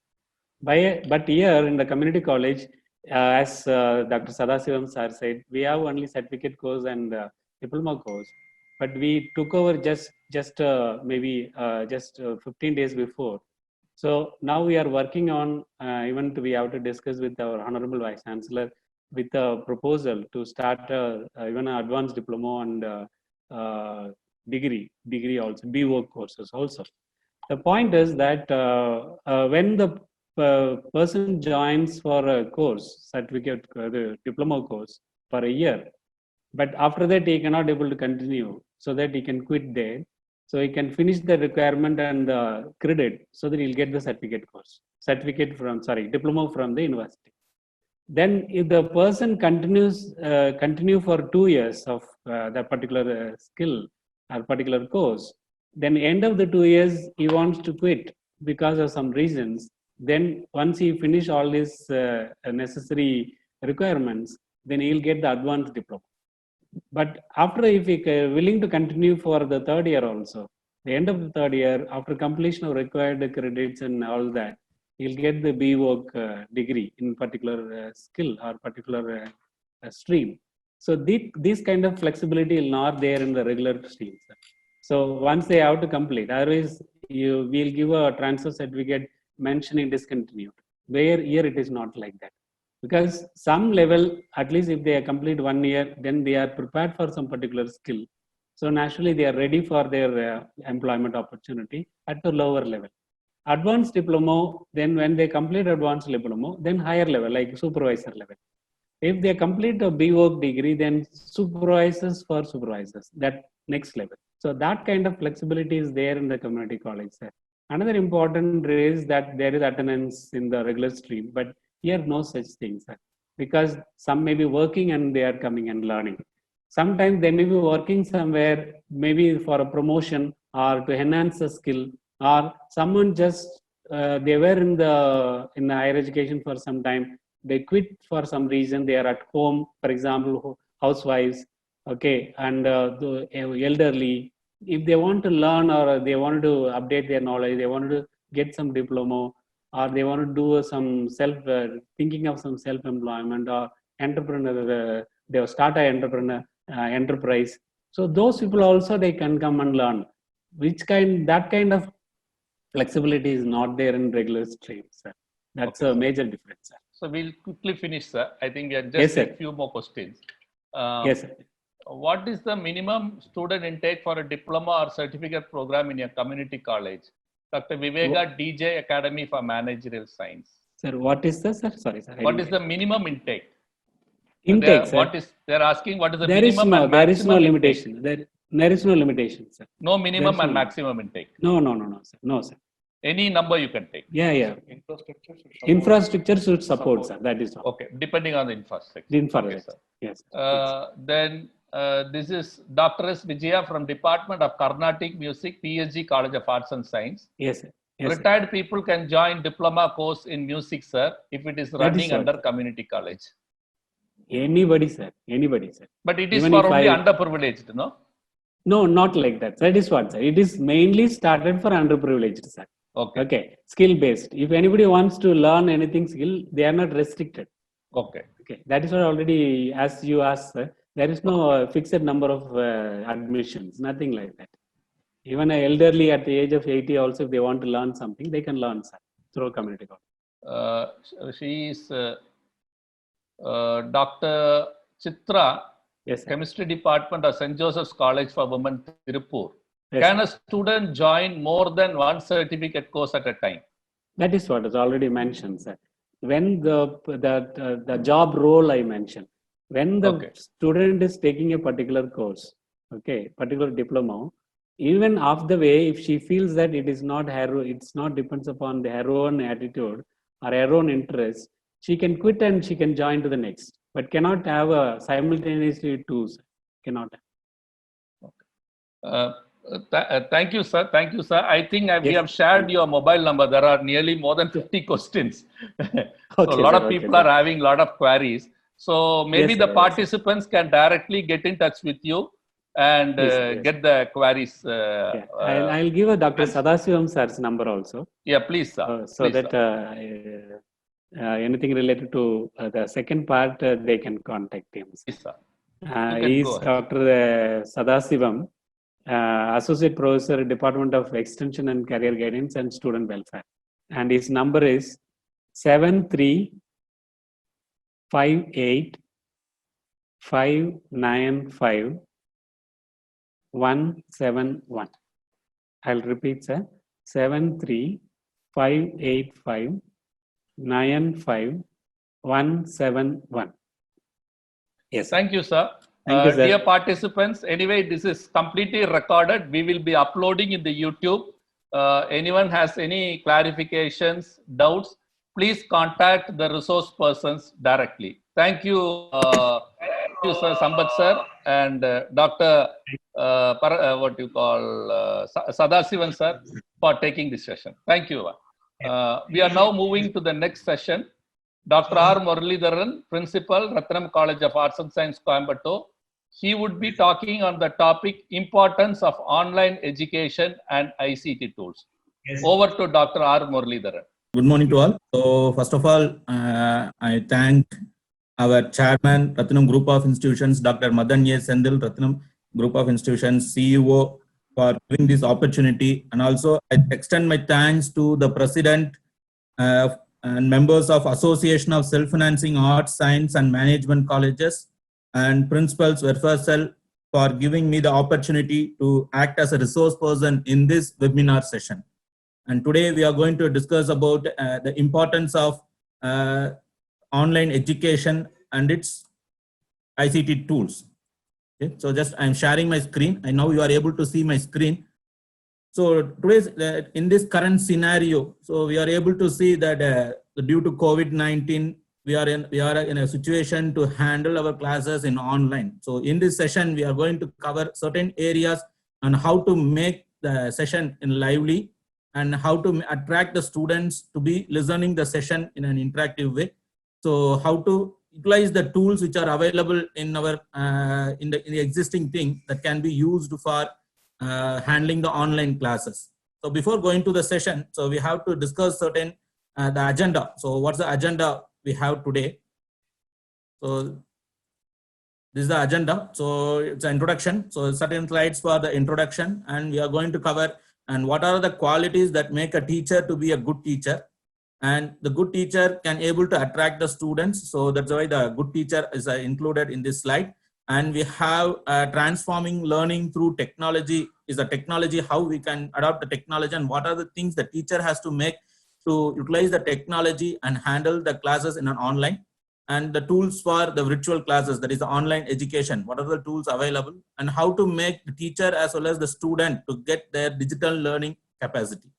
But here in the community college, as Dr. Sadasivam sir said, we have only certificate course and diploma course. But we took over just maybe 15 days before. So now we are working on, even we have to discuss with our Honorable Vice Chancellor with a proposal to start even an advanced diploma and degree also, BO courses also. The point is that when the person joins for a course, certificate, the diploma course for a year, but after that he cannot able to continue, so that he can quit there. So he can finish the requirement and the credit, so that he'll get the diploma from the university. Then if the person continue for 2 years of that particular skill or particular course, then end of the 2 years he wants to quit because of some reasons. Then once he finish all these necessary requirements, then he'll get the advanced diploma. But after, if he willing to continue for the 3rd year also, the end of the 3rd year, after completion of required credits and all that, he'll get the BWork degree in particular skill or particular stream. So this kind of flexibility is not there in the regular streams. So once they have to complete, otherwise you will give a transfer certificate mentioning discontinued, where here it is not like that. Because some level, at least if they complete 1 year, then they are prepared for some particular skill. So naturally they are ready for their employment opportunity at the lower level. Advanced diploma, then when they complete advanced diploma, then higher level, like supervisor level. If they complete a BWork degree, then supervisors for supervisors, that next level. So that kind of flexibility is there in the community college. Sir. Another important is that there is attendance in the regular stream, but here no such things, sir. Because some may be working and they are coming and learning. Sometimes they may be working somewhere, maybe for a promotion or to enhance the skill, or someone just they were in the higher education for some time, they quit for some reason, they are at home, for example, housewives, okay, and the elderly. If they want to learn or they want to update their knowledge, they want to get some diploma, or they want to do some thinking of some self-employment or entrepreneur, they start an enterprise. So those people also, they can come and learn. That kind of flexibility is not there in regular streams, sir. That's Okay, a major difference, sir. So we'll quickly finish, sir. I think we are just Yes, sir. a few more questions. Yes, sir. What is the minimum student intake for a diploma or certificate program in your community college? Dr. Viveka DJ Academy for Managerial Science. Sir, what is the, sir? Sorry, sir. What is the minimum intake? Intake, sir? They're asking what is the There minimum and maximum there is no intake? limitation. There is no limitation, sir. No minimum and maximum intake. No, sir. No, sir. Any number you can take. Yeah. Infrastructure should support, sir. That is all. Okay, depending on the infrastructure. The infrastructure. Okay, Yes. Then this is Dr. S. Vijaya from Department of Carnatic Music, PSG College of Arts and Science. Yes, sir. Yes, Retired people can join diploma course in music, sir, if it is running under community college. Anybody, sir. But it is Even for if only underprivileged, no? No, not like that. That is what, sir. It is mainly started for underprivileged, sir. Okay. Skill based. If anybody wants to learn anything skill, they are not restricted. Okay. That is what already, as you asked, sir, there is no fixed number of admissions. Nothing like that. Even an elderly at the age of 80 also, if they want to learn something, they can learn, sir, through community college. She is Dr. Chitra, yes, Chemistry Department of St. Joseph's College for Women, Tirupur. Yes, can a student join more than one certificate course at a time? That is what is already mentioned, sir. When the job role I mentioned, when the student is taking a particular course, particular diploma, even off the way, if she feels that it is not her, it's not depends upon her own attitude or her own interest, she can quit and she can join to the next, but cannot have a simultaneously two. Cannot. Thank you, sir. Thank you, sir. I think we Yes. have shared your mobile number. There are nearly more than 50 questions. So a lot sir, of people sir. are having a lot of queries. So maybe Yes, the sir, yes, participants can directly get in touch with you and Yes, yes. get the queries. Yeah. I'll give a Dr. Sadasivam sir's number also. Yeah, please, sir. So Please, that sir. anything related to the second part, they can contact him. Please, sir. He is Dr. Sadasivam, Associate Professor, Department of Extension and Career Guidance and Student Welfare. And his number is 7358595171. I'll repeat, sir. 7358595171. Yes. Thank you, sir. Thank you, sir. Dear participants, anyway, this is completely recorded. We will be uploading in the YouTube. Anyone has any clarifications, doubts, please contact the resource persons directly. Thank you, Sir Sambat sir and Dr. Sadasivan sir for taking this session. Thank you. We are now moving to the next session. Dr. R. Muralidharan, Principal, Ratnam College of Arts and Science, Coimbatore. He would be talking on the topic importance of online education and ICT tools. Yes. Over to Dr. R. Muralidharan. Good morning to all. So first of all, I thank our chairman, Ratnam Group of Institutions, Dr. Madan A. Sendil, Ratnam Group of Institutions, CEO, for giving this opportunity. And also I extend my thanks to the president and members of Association of Self-Financing Arts, Science and Management Colleges and Principals Welfare Cell for giving me the opportunity to act as a resource person in this webinar session. And today we are going to discuss about the importance of online education and its ICT tools. Okay, so just I'm sharing my screen. I know you are able to see my screen. So today's in this current scenario, so we are able to see that due to COVID-19, we are in a situation to handle our classes in online. So in this session, we are going to cover certain areas on how to make the session in lively and how to attract the students to be listening the session in an interactive way. So how to utilize the tools which are available in our in the existing thing that can be used for handling the online classes. So before going to the session, so we have to discuss certain the agenda. So what's the agenda we have today? So this is the agenda. So it's an introduction. So certain slides for the introduction, and we are going to cover and what are the qualities that make a teacher to be a good teacher. And the good teacher can able to attract the students. So that's why the good teacher is included in this slide. And we have transforming learning through technology is a technology, how we can adopt the technology and what are the things the teacher has to make to utilize the technology and handle the classes in an online. And the tools for the virtual classes, that is the online education, what are the tools available and how to make the teacher as well as the student to get their digital learning capacity.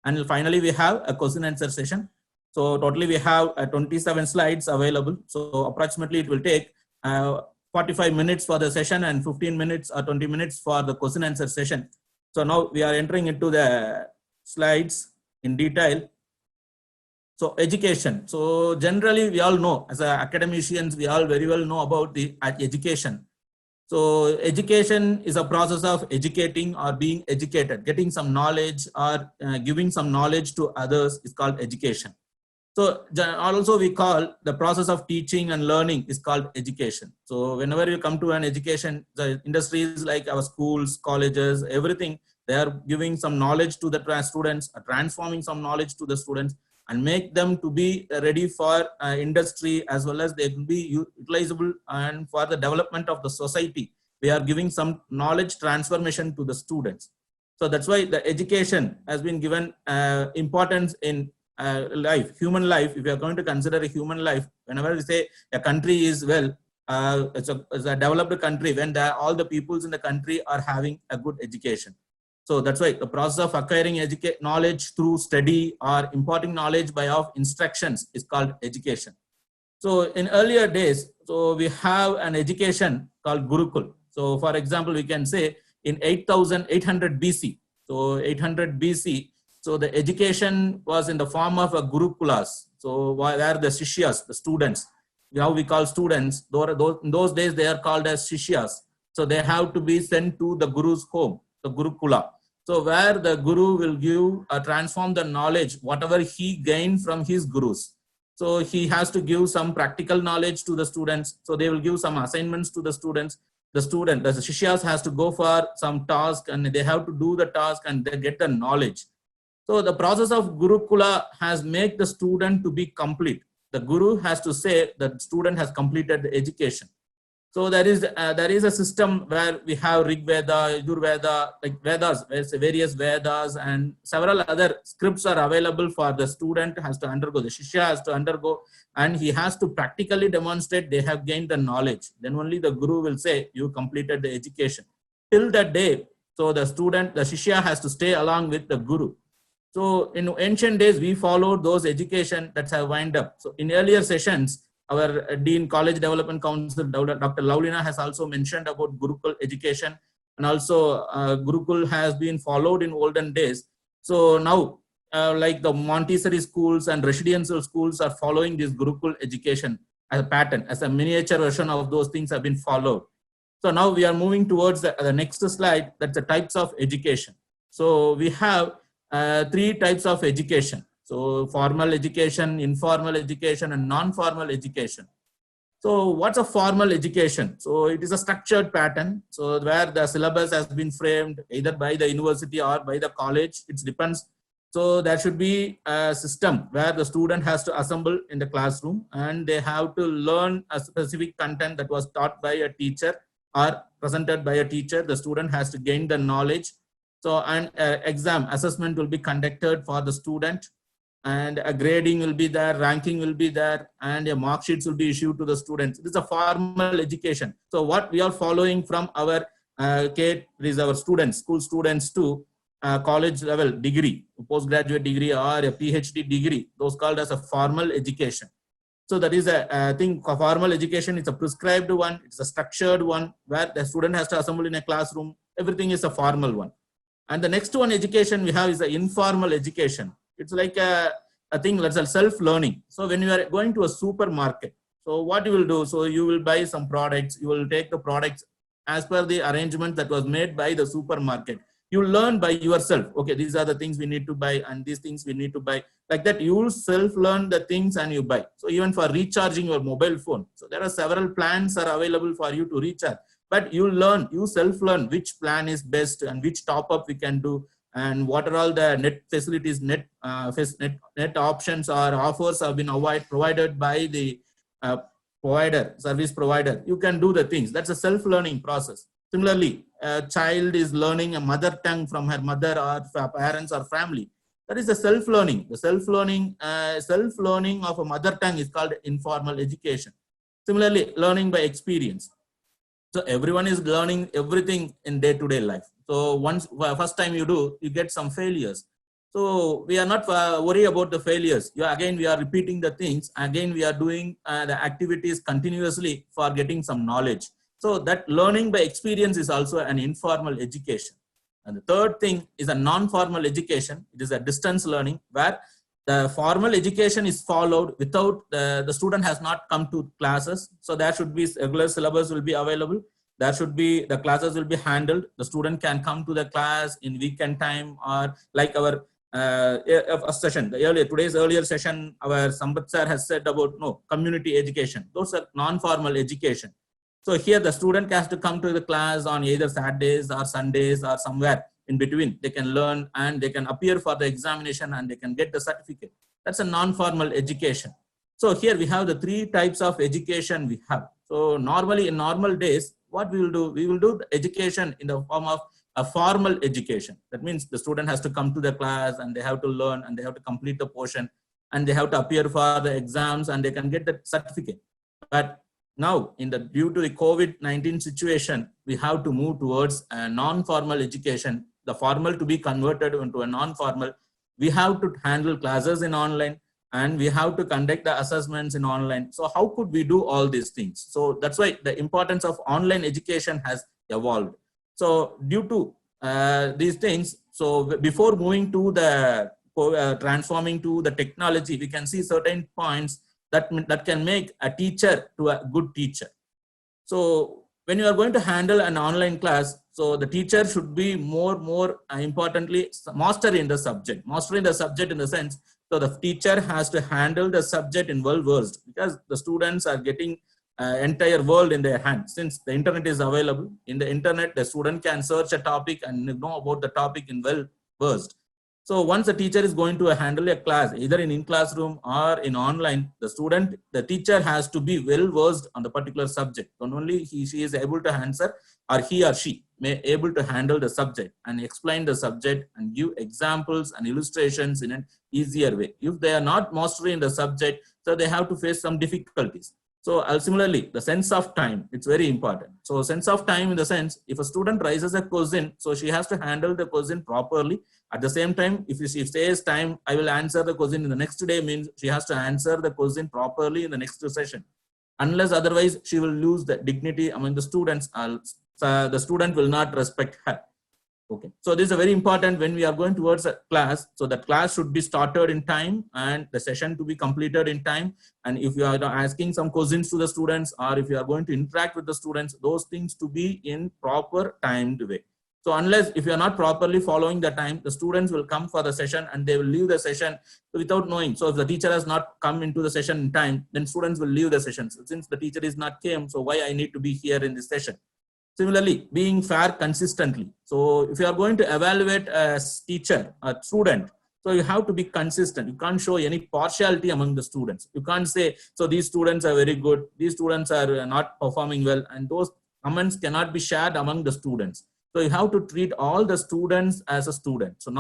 And finally, we have a question answer session. So totally we have 27 slides available. So approximately it will take 45 minutes for the session and 15 minutes or 20 minutes for the question answer session. So now we are entering into the slides in detail. So education. So generally we all know as academicians, we all very well know about the education. So education is a process of educating or being educated, getting some knowledge or giving some knowledge to others is called education. So also we call the process of teaching and learning is called education. So whenever you come to an education, the industries like our schools, colleges, everything, they are giving some knowledge to the students, transforming some knowledge to the students and make them to be ready for industry as well as they can be utilizable and for the development of the society. We are giving some knowledge transformation to the students. So that's why the education has been given importance in life, human life. If you are going to consider a human life, whenever we say a country is well, it's a developed country when all the peoples in the country are having a good education. So that's why the process of acquiring knowledge through study or imparting knowledge by of instructions is called education. So in earlier days, so we have an education called Gurukul. So for example, we can say in 800 BC. So 800 BC, so the education was in the form of a Gurukulas. So where the Shishyas, the students, how we call students, in those days they are called as Shishyas. So they have to be sent to the Guru's home, the Gurukula. So where the Guru will give, transform the knowledge, whatever he gained from his Gurus. So he has to give some practical knowledge to the students. So they will give some assignments to the students. The Shishyas has to go for some task and they have to do the task and they get the knowledge. So the process of Gurukula has made the student to be complete. The Guru has to say that the student has completed the education. So there is a system where we have Rig Veda, Yajurveda, like Vedas, various Vedas and several other scripts are available for the student has to undergo, the Shishya has to undergo, and he has to practically demonstrate they have gained the knowledge. Then only the Guru will say, you completed the education. Till that day, so the student, the Shishya has to stay along with the Guru. So in ancient days, we followed those education that have wind up. So in earlier sessions, our Dean College Development Council, Dr. Laulina has also mentioned about Gurukul education, and also Gurukul has been followed in olden days. So now, like the Montessori schools and residential schools are following this Gurukul education as a pattern, as a miniature version of those things have been followed. So now we are moving towards the next slide, that's the types of education. So we have 3 types of education. So formal education, informal education, and non-formal education. So what's a formal education? So it is a structured pattern. So where the syllabus has been framed either by the university or by the college, it depends. So there should be a system where the student has to assemble in the classroom and they have to learn a specific content that was taught by a teacher or presented by a teacher. The student has to gain the knowledge. So an exam assessment will be conducted for the student, and a grading will be there, ranking will be there, and a mark sheets will be issued to the students. This is a formal education. So what we are following from our is our students, school students to college level degree, postgraduate degree or a PhD degree, those called as a formal education. So that is a thing. Formal education is a prescribed one, it's a structured one where the student has to assemble in a classroom. Everything is a formal one. And the next one education we have is the informal education. It's like a thing that's a self-learning. So when you are going to a supermarket, so what you will do, so you will buy some products, you will take the products as per the arrangement that was made by the supermarket. You learn by yourself. Okay, these are the things we need to buy and these things we need to buy. Like that, you will self-learn the things and you buy. So even for recharging your mobile phone, so there are several plans are available for you to recharge. But you learn, you self-learn which plan is best and which top-up we can do and what are all the net facilities, net options or offers have been provided by the service provider. You can do the things. That's a self-learning process. Similarly, a child is learning a mother tongue from her mother or parents or family. That is the self-learning. The self-learning of a mother tongue is called informal education. Similarly, learning by experience. So everyone is learning everything in day-to-day life. So first time you do, you get some failures. So we are not worried about the failures. Again, we are repeating the things. Again, we are doing the activities continuously for getting some knowledge. So that learning by experience is also an informal education. And the third thing is a non-formal education. It is a distance learning where the formal education is followed without the student has not come to classes. So there should be regular syllabus will be available. There should be, the classes will be handled. The student can come to the class in weekend time or like our session. Today's earlier session, our Sambat sir has said about community education. Those are non-formal education. So here the student has to come to the class on either Saturdays or Sundays or somewhere in between. They can learn and they can appear for the examination and they can get the certificate. That's a non-formal education. So here we have the 3 types of education we have. So normally in normal days, what we will do the education in the form of a formal education. That means the student has to come to the class and they have to learn and they have to complete the portion and they have to appear for the exams and they can get the certificate. But now, due to the COVID-19 situation, we have to move towards a non-formal education the formal to be converted into a non-formal. We have to handle classes in online, and we have to conduct the assessments in online. So how could we do all these things? So that's why the importance of online education has evolved. So due to these things, so before moving to the transforming to the technology, we can see certain points that can make a teacher to a good teacher. So when you are going to handle an online class, so the teacher should be more importantly mastering the subject in the sense, so the teacher has to handle the subject in well-versed, because the students are getting entire world in their hands. Since the internet is available, in the internet, the student can search a topic and know about the topic in well-versed. So once the teacher is going to handle a class, either in classroom or in online, the teacher has to be well-versed on the particular subject. Not only she is able to answer, or he or she may able to handle the subject and explain the subject and give examples and illustrations in an easier way. If they are not mastering the subject, so they have to face some difficulties. So similarly, the sense of time, it's very important. So sense of time in the sense, if a student raises a question, so she has to handle the question properly. At the same time, if she says time, I will answer the question in the next day, means she has to answer the question properly in the next session. Unless otherwise, she will lose the dignity among the students. The student will not respect her. Okay, so this is very important when we are going towards a class. So the class should be started in time and the session to be completed in time. And if you are asking some questions to the students, or if you are going to interact with the students, those things to be in proper timed way. So unless if you are not properly following the time, the students will come for the session and they will leave the session without knowing. So if the teacher has not come into the session in time, then students will leave the session. So since the teacher is not came, so why I need to be here in this session? Similarly, being fair consistently. So if you are going to evaluate a teacher, a student, so you have to be consistent. You can't show any partiality among the students. You can't say, so these students are very good, these students are not performing well, and those comments cannot be shared among the students. So you have to treat all the students as a student. So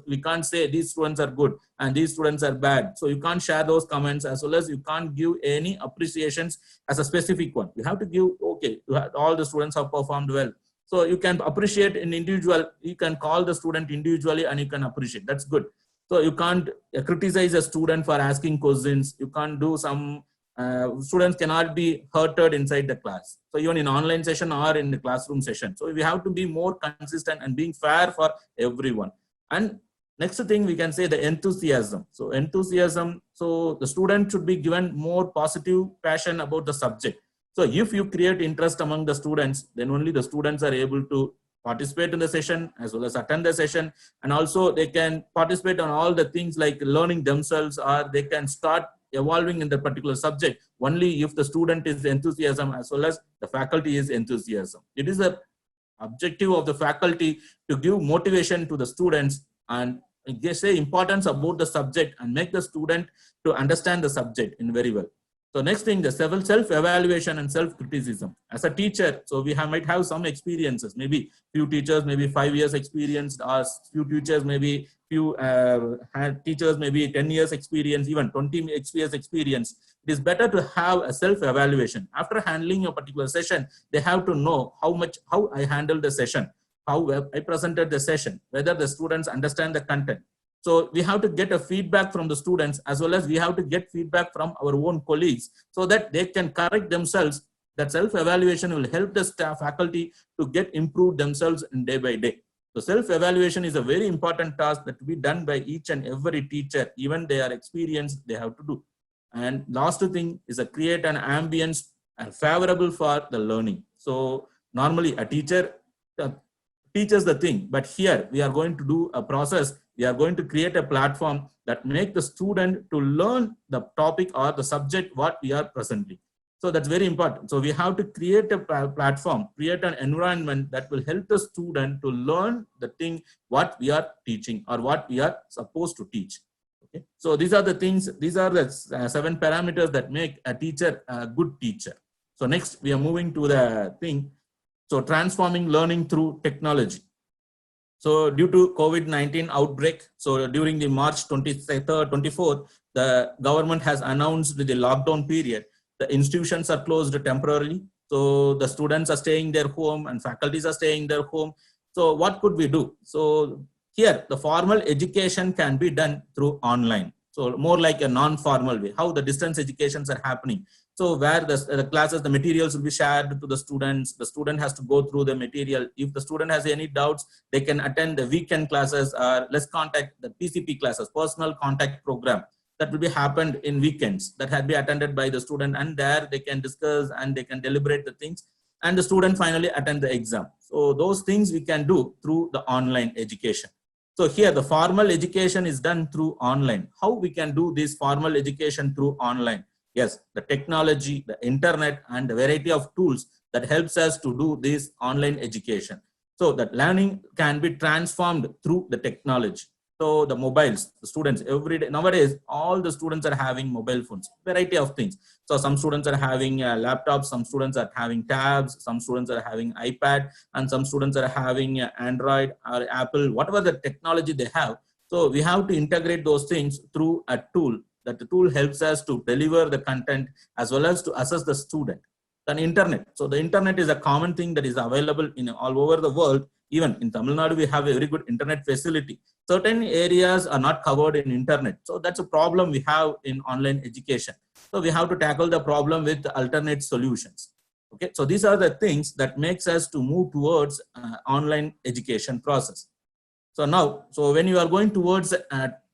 we can't say these students are good and these students are bad. So you can't share those comments, as well as you can't give any appreciations as a specific one. You have to give, okay, all the students have performed well. So you can appreciate an individual, you can call the student individually and you can appreciate, that's good. So you can't criticize a student for asking questions. You can't do some, students cannot be hurted inside the class. So even in online session or in the classroom session. So we have to be more consistent and being fair for everyone. And next thing we can say the enthusiasm. So enthusiasm, so the student should be given more positive passion about the subject. So if you create interest among the students, then only the students are able to participate in the session as well as attend the session. And also they can participate on all the things like learning themselves, or they can start evolving in the particular subject only if the student is enthusiasm as well as the faculty is enthusiasm. It is the objective of the faculty to give motivation to the students and say importance about the subject and make the student to understand the subject in very well. So next thing, the self-evaluation and self-criticism. As a teacher, so we might have some experiences, maybe few teachers, maybe 5 years experience, or few teachers, maybe few teachers, maybe 10 years experience, even 20 years experience. It is better to have a self-evaluation. After handling a particular session, they have to know how I handled the session, how I presented the session, whether the students understand the content. So we have to get a feedback from the students, as well as we have to get feedback from our own colleagues, so that they can correct themselves. That self-evaluation will help the staff faculty to get improved themselves in day by day. So self-evaluation is a very important task that to be done by each and every teacher, even they are experienced, they have to do. And last thing is to create an ambience favorable for the learning. So normally a teacher teaches the thing, but here we are going to do a process. We are going to create a platform that make the student to learn the topic or the subject what we are presenting. So that's very important. So we have to create a platform, create an environment that will help the student to learn the thing what we are teaching or what we are supposed to teach. Okay. So these are the things, these are the 7 parameters that make a teacher a good teacher. So next we are moving to the thing. So transforming learning through technology. So due to COVID-19 outbreak, so during the March 23rd, 24th, the government has announced the lockdown period. The institutions are closed temporarily. So the students are staying their home and faculties are staying their home. So what could we do? So here, the formal education can be done through online. So more like a non-formal way, how the distance educations are happening. So where the classes, the materials will be shared to the students. The student has to go through the material. If the student has any doubts, they can attend the weekend classes or let's contact the PCP classes, personal contact program. That will be happened in weekends that had been attended by the student, and there they can discuss and they can deliberate the things, and the student finally attend the exam. So those things we can do through the online education. So here the formal education is done through online. How we can do this formal education through online? Yes, the technology, the internet, and the variety of tools that helps us to do this online education. So that learning can be transformed through the technology. So the mobiles, the students every day nowadays, all the students are having mobile phones, variety of things. So some students are having laptops, some students are having tabs, some students are having iPad, and some students are having Android or Apple, whatever the technology they have. So we have to integrate those things through a tool. That the tool helps us to deliver the content as well as to assess the student. Then internet. So the internet is a common thing that is available in all over the world. Even in Tamil Nadu, we have a very good internet facility. Certain areas are not covered in internet. So that's a problem we have in online education. So we have to tackle the problem with alternate solutions. Okay, so these are the things that makes us to move towards online education process. So now, so when you are going towards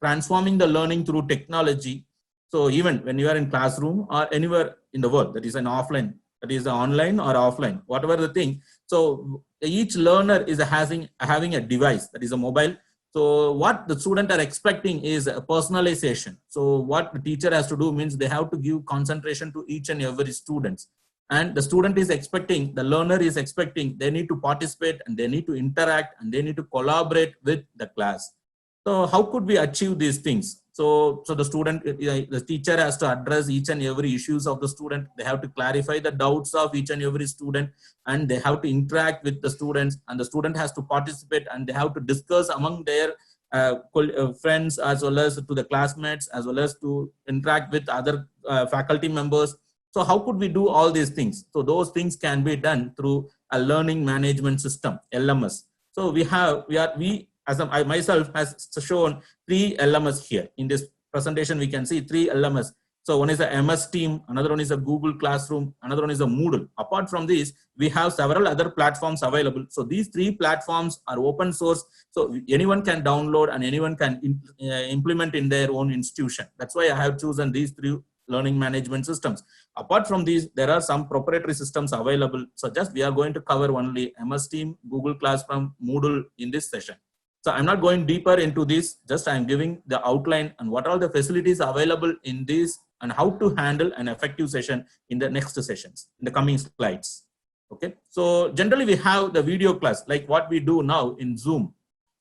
transforming the learning through technology, so even when you are in classroom or anywhere in the world, that is an offline, that is online or offline, whatever the thing. So each learner is having a device, that is a mobile. So what the student are expecting is a personalization. So what the teacher has to do means they have to give concentration to each and every student. And the student is expecting, the learner is expecting, they need to participate and they need to interact and they need to collaborate with the class. So how could we achieve these things? So the student, the teacher has to address each and every issues of the student. They have to clarify the doubts of each and every student, and they have to interact with the students, and the student has to participate and they have to discuss among their friends as well as to the classmates, as well as to interact with other faculty members. So how could we do all these things? So those things can be done through a learning management system, LMS. So I myself has shown 3 LMS here. In this presentation, we can see 3 LMS. So one is a MS Team, another one is a Google Classroom, another one is a Moodle. Apart from this, we have several other platforms available. So these 3 platforms are open source. So anyone can download and anyone can implement in their own institution. That's why I have chosen these 3 learning management systems. Apart from these, there are some proprietary systems available. So just we are going to cover only MS Team, Google Classroom, Moodle in this session. So I'm not going deeper into this, just I'm giving the outline and what are the facilities available in this and how to handle an effective session in the next sessions, in the coming slides. Okay, so generally we have the video class like what we do now in Zoom.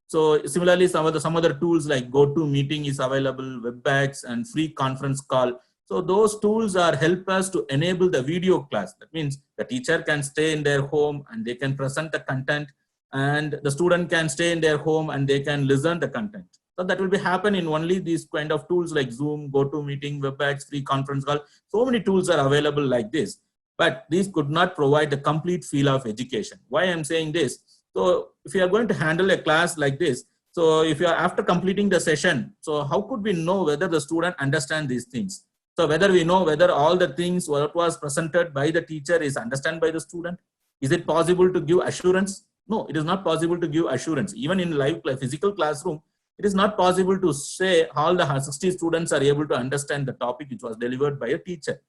So similarly, some other tools like GoToMeeting is available, WebEx and free conference call. So those tools help us to enable the video class. That means the teacher can stay in their home and they can present the content, and the student can stay in their home and they can listen the content. So that will be happen in only these kind of tools like Zoom, GoToMeeting, WebEx, free conference call. So many tools are available like this, but these could not provide the complete feel of education. Why I'm saying this? So if you are going to handle a class like this, so if you are after completing the session, so how could we know whether the student understand these things? So whether we know whether all the things what was presented by the teacher is understood by the student? Is it possible to give assurance? No, it is not possible to give assurance. Even in live physical classroom, it is not possible to say all the 60 students are able to understand the topic which was delivered by a teacher.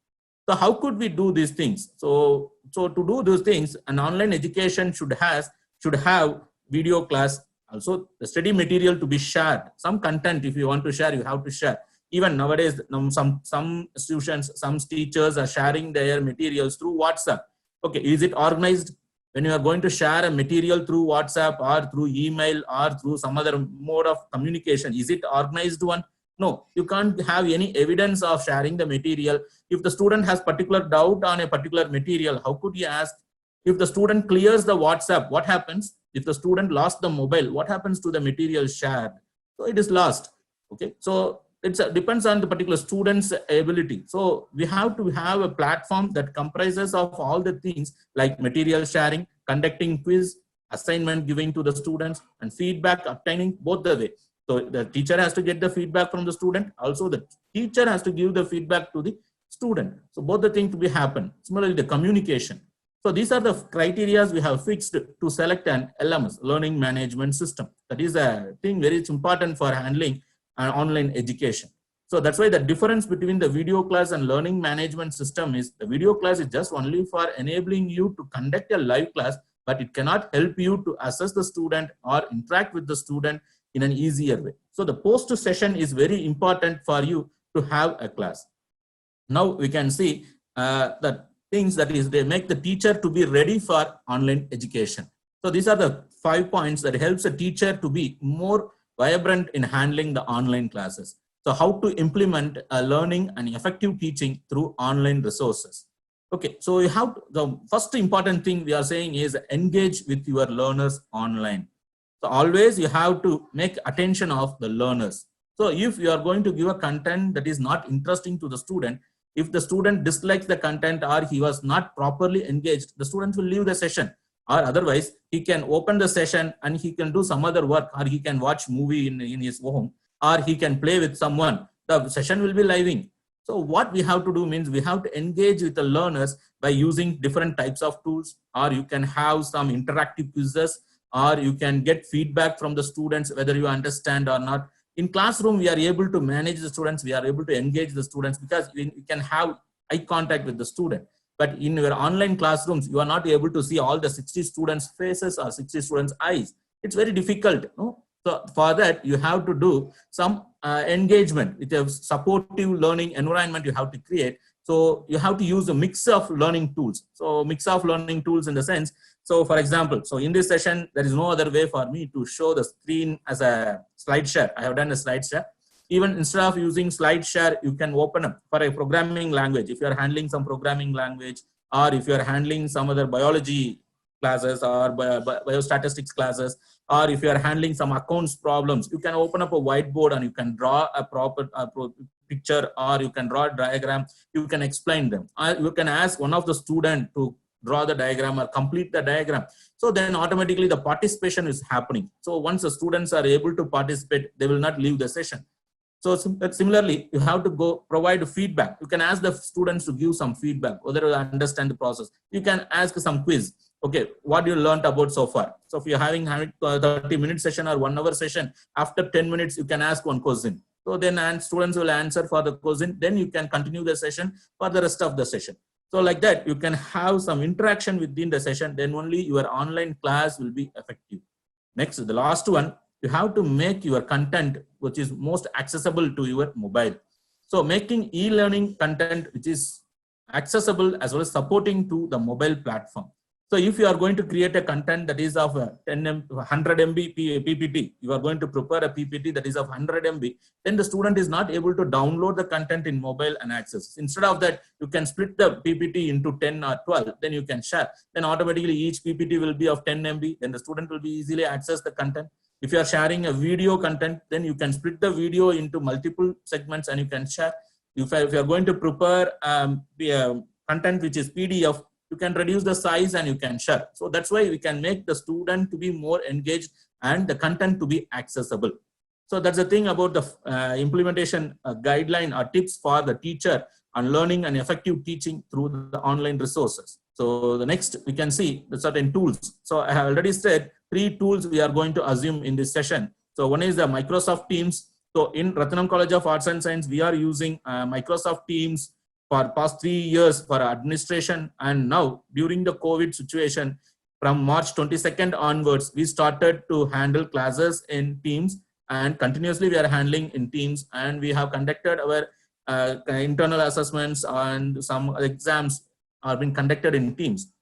So how could we do these things? So to do those things, an online education should have video class, also the study material to be shared. Some content, if you want to share, you have to share. Even nowadays, some institutions, some teachers are sharing their materials through WhatsApp. Okay, is it organized? When you are going to share a material through WhatsApp or through email or through some other mode of communication, is it organized one? No, you can't have any evidence of sharing the material. If the student has particular doubt on a particular material, how could you ask? If the student clears the WhatsApp, what happens? If the student lost the mobile, what happens to the material shared? So it is lost. Okay, so it depends on the particular student's ability. So we have to have a platform that comprises of all the things like material sharing, conducting quiz, assignment giving to the students, and feedback obtaining both the way. So the teacher has to get the feedback from the student. Also, the teacher has to give the feedback to the student. So both the things to be happen. Similarly, the communication. So these are the criteria we have fixed to select an LMS, learning management system. That is a thing very important for handling online education. So that's why the difference between the video class and learning management system is the video class is just only for enabling you to conduct a live class, but it cannot help you to assess the student or interact with the student in an easier way. So the post session is very important for you to have a class. Now we can see the things that is they make the teacher to be ready for online education. So these are the 5 points that helps a teacher to be more vibrant in handling the online classes. So how to implement a learning and effective teaching through online resources. Okay, so you have the first important thing we are saying is engage with your learners online. So always you have to make attention of the learners. So if you are going to give a content that is not interesting to the student, if the student dislikes the content or he was not properly engaged, the student will leave the session, or otherwise he can open the session and he can do some other work, or he can watch movie in his home, or he can play with someone. The session will be living. So what we have to do means we have to engage with the learners by using different types of tools, or you can have some interactive quizzes, or you can get feedback from the students whether you understand or not. In classroom, we are able to manage the students, we are able to engage the students because we can have eye contact with the student. But in your online classrooms, you are not able to see all the 60 students' faces or 60 students' eyes. It's very difficult. No? So for that, you have to do some engagement with a supportive learning environment you have to create. So you have to use a mix of learning tools. So mix of learning tools in the sense, so for example, so in this session, there is no other way for me to show the screen as a slide share. I have done a slide share. Even instead of using slide share, you can open up for a programming language. If you are handling some programming language, or if you are handling some other biology classes or biostatistics classes, or if you are handling some accounts problems, you can open up a whiteboard and you can draw a proper picture, or you can draw a diagram, you can explain them. You can ask one of the students to draw the diagram or complete the diagram. So then automatically the participation is happening. So once the students are able to participate, they will not leave the session. So similarly, you have to go provide feedback. You can ask the students to give some feedback, whether they understand the process. You can ask some quiz. Okay, what you learned about so far. So if you're having 30-minute session or 1 hour session, after 10 minutes, you can ask one question. So then students will answer for the question. Then you can continue the session for the rest of the session. So like that, you can have some interaction within the session. Then only your online class will be effective. Next, the last one, you have to make your content which is most accessible to your mobile. So making e-learning content which is accessible as well as supporting to the mobile platform. So if you are going to create a content that is of 100 MB PPT, you are going to prepare a PPT that is of 100 MB, then the student is not able to download the content in mobile and access. Instead of that, you can split the PPT into 10 or 12, then you can share. Then automatically each PPT will be of 10 MB, then the student will be easily access the content. If you are sharing a video content, then you can split the video into multiple segments and you can share. If you are going to prepare content which is PDF, you can reduce the size and you can share. So that's why we can make the student to be more engaged and the content to be accessible. So that's the thing about the implementation guideline or tips for the teacher on learning and effective teaching through the online resources. So the next we can see the certain tools. So I have already said 3 tools we are going to assume in this session. So one is the Microsoft Teams. So in Ratnam College of Arts and Science, we are using Microsoft Teams for past 3 years for administration. And now during the COVID situation, from March 22nd onwards, we started to handle classes in Teams, and continuously we are handling in Teams, and we have conducted our internal assessments and some exams are being conducted in Teams.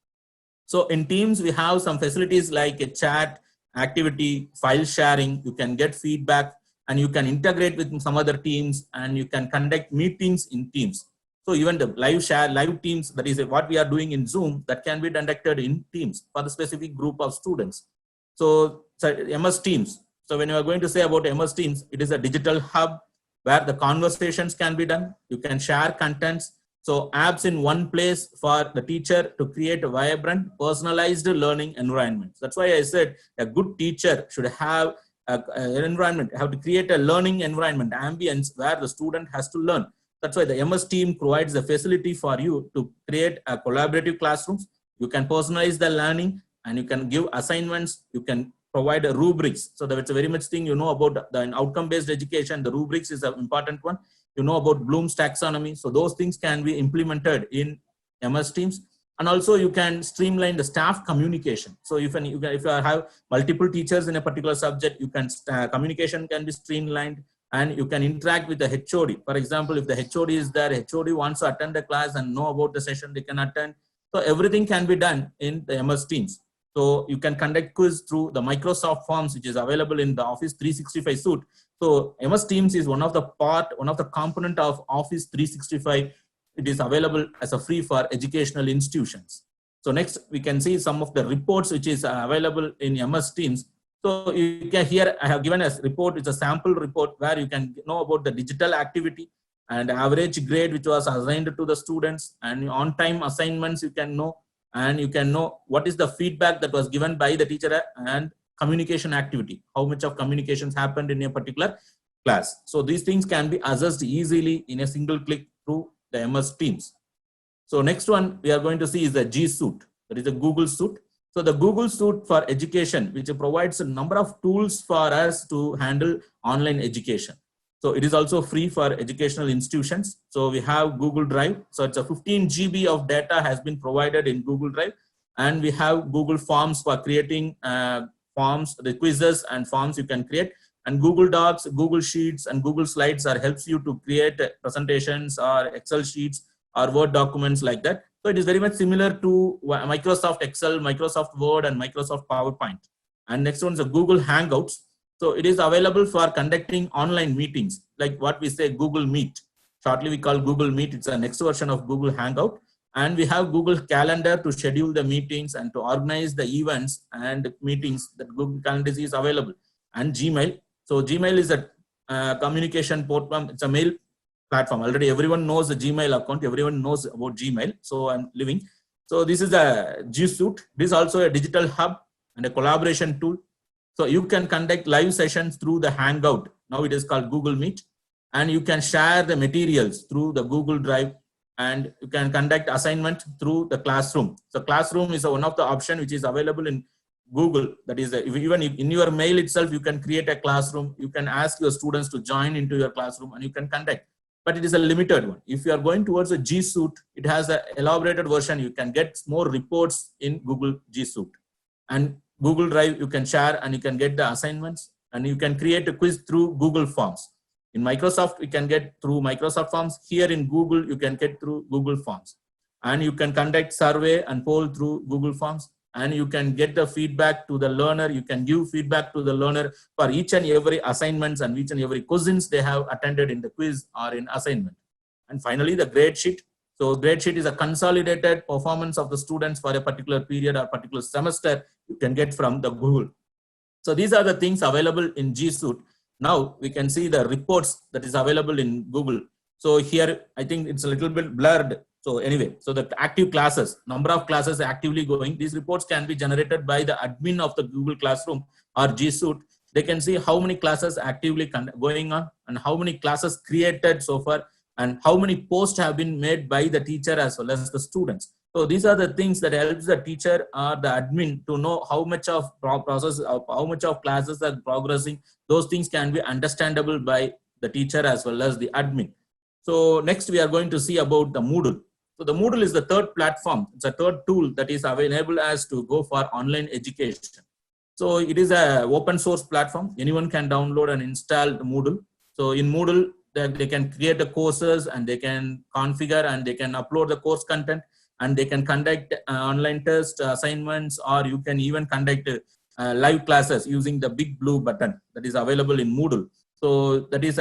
So in Teams, we have some facilities like a chat, activity, file sharing, you can get feedback, and you can integrate with some other teams, and you can conduct meetings in Teams. So even the live teams, that is what we are doing in Zoom, that can be conducted in Teams for the specific group of students. So MS Teams. So when you are going to say about MS Teams, it is a digital hub where the conversations can be done. You can share contents, So apps in one place for the teacher to create a vibrant, personalized learning environment. That's why I said a good teacher should have an environment, have to create a learning environment, ambience where the student has to learn. That's why the MS team provides the facility for you to create a collaborative classrooms. You can personalize the learning and you can give assignments. You can provide a rubrics. So that's a very much thing you know about the outcome-based education. The rubrics is an important one. You know about Bloom's taxonomy. So those things can be implemented in MS Teams. And also you can streamline the staff communication. So if you have multiple teachers in a particular subject, you can communication can be streamlined and you can interact with the HOD. For example, if the HOD is there, HOD wants to attend the class and know about the session, they can attend. So everything can be done in the MS Teams. So you can conduct quiz through the Microsoft Forms, which is available in the Office 365 suite. So MS Teams is one of the component of Office 365. It is available as a free for educational institutions. So next we can see some of the reports which is available in MS Teams. So you can here I have given a report. It's a sample report where you can know about the digital activity and average grade which was assigned to the students, and on-time assignments you can know, and you can know what is the feedback that was given by the teacher and communication activity, how much of communications happened in a particular class. So these things can be assessed easily in a single click through the MS Teams. So next one we are going to see is the G Suite, that is a Google Suite. So the Google Suite for education, which provides a number of tools for us to handle online education. So it is also free for educational institutions. So we have Google Drive. So it's a 15 GB of data has been provided in Google Drive. And we have Google Forms for creating forms, the quizzes and forms you can create. And Google Docs, Google Sheets, and Google Slides helps you to create presentations or Excel sheets or Word documents like that. So it is very much similar to Microsoft Excel, Microsoft Word, and Microsoft PowerPoint. And next one is the Google Hangouts. So it is available for conducting online meetings, like what we say Google Meet. Shortly we call Google Meet. It's a next version of Google Hangout. And we have Google Calendar to schedule the meetings and to organize the events and meetings that Google Calendar is available. And Gmail. So Gmail is a communication platform. It's a mail platform. Already everyone knows the Gmail account. Everyone knows about Gmail. So I'm living. So this is a G Suite. This is also a digital hub and a collaboration tool. So you can conduct live sessions through the Hangout. Now it is called Google Meet. And you can share the materials through the Google Drive. And you can conduct assignment through the Classroom. So Classroom is one of the options which is available in Google. That is, even in your mail itself, you can create a classroom. You can ask your students to join into your classroom and you can conduct. But it is a limited one. If you are going towards a G Suite, it has an elaborated version. You can get more reports in Google G Suite. And Google Drive, you can share and you can get the assignments and you can create a quiz through Google Forms. In Microsoft, you can get through Microsoft Forms. Here in Google, you can get through Google Forms. And you can conduct survey and poll through Google Forms. And you can get the feedback to the learner. You can give feedback to the learner for each and every assignments and each and every questions they have attended in the quiz or in assignment. And finally, the grade sheet. So grade sheet is a consolidated performance of the students for a particular period or particular semester you can get from the Google. So these are the things available in G Suite. Now we can see the reports that is available in Google. So here, I think it's a little bit blurred. So anyway, so the active classes, number of classes actively going, these reports can be generated by the admin of the Google Classroom or G Suite. They can see how many classes actively going on and how many classes created so far and how many posts have been made by the teacher as well as the students. So these are the things that helps the teacher or the admin to know how much of process, how much of classes are progressing. Those things can be understandable by the teacher as well as the admin. So next we are going to see about the Moodle. So the Moodle is the third platform. It's a third tool that is available as to go for online education. So it is a open source platform. Anyone can download and install the Moodle. So in Moodle, they can create the courses and they can configure and they can upload the course content and they can conduct online test assignments, or you can even conduct live classes using the big blue button that is available in Moodle. So that is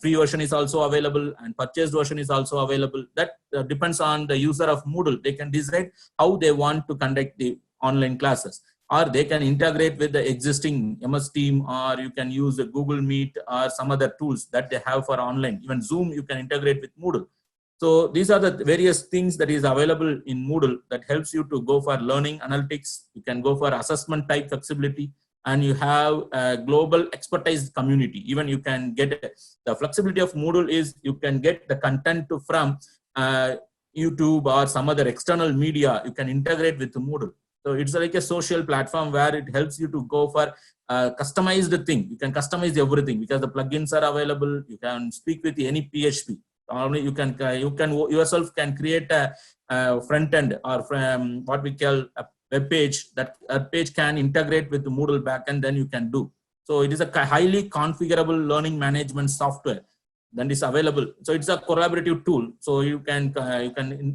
free version is also available and purchased version is also available. That depends on the user of Moodle. They can decide how they want to conduct the online classes, or they can integrate with the existing MS Team, or you can use the Google Meet or some other tools that they have for online. Even Zoom, you can integrate with Moodle. So these are the various things that is available in Moodle that helps you to go for learning analytics. You can go for assessment type flexibility, and you have a global expertise community. Even you can get the flexibility of Moodle is you can get the content from YouTube or some other external media. You can integrate with Moodle. So it's like a social platform where it helps you to go for customized thing. You can customize everything because the plugins are available. You can speak with any PHP. Only you can yourself can create a front end or from what we call a web page. That page can integrate with the Moodle backend. Then you can do. So it is a highly configurable learning management software that is available. So it's a collaborative tool. So you can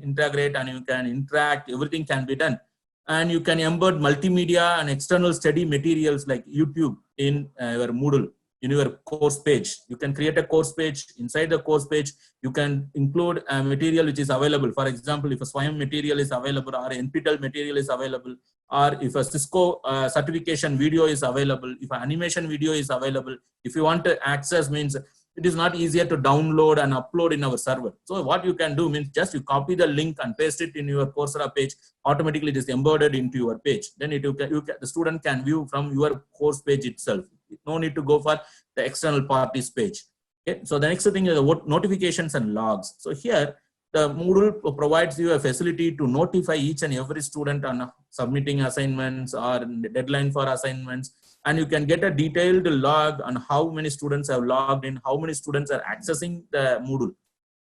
integrate and you can interact. Everything can be done. And you can embed multimedia and external study materials like YouTube in your Moodle, in your course page. You can create a course page. Inside the course page, you can include a material which is available. For example, if a SWAYAM material is available, or NPTEL material is available, or if a Cisco certification video is available, if an animation video is available, if you want to access, means it is not easier to download and upload in our server. So what you can do means just you copy the link and paste it in your Coursera page. Automatically it is embedded into your page. Then the student can view from your course page itself. No need to go for the external parties page. Okay. So the next thing is what notifications and logs. So here the Moodle provides you a facility to notify each and every student on submitting assignments or deadline for assignments. And you can get a detailed log on how many students have logged in, how many students are accessing the Moodle.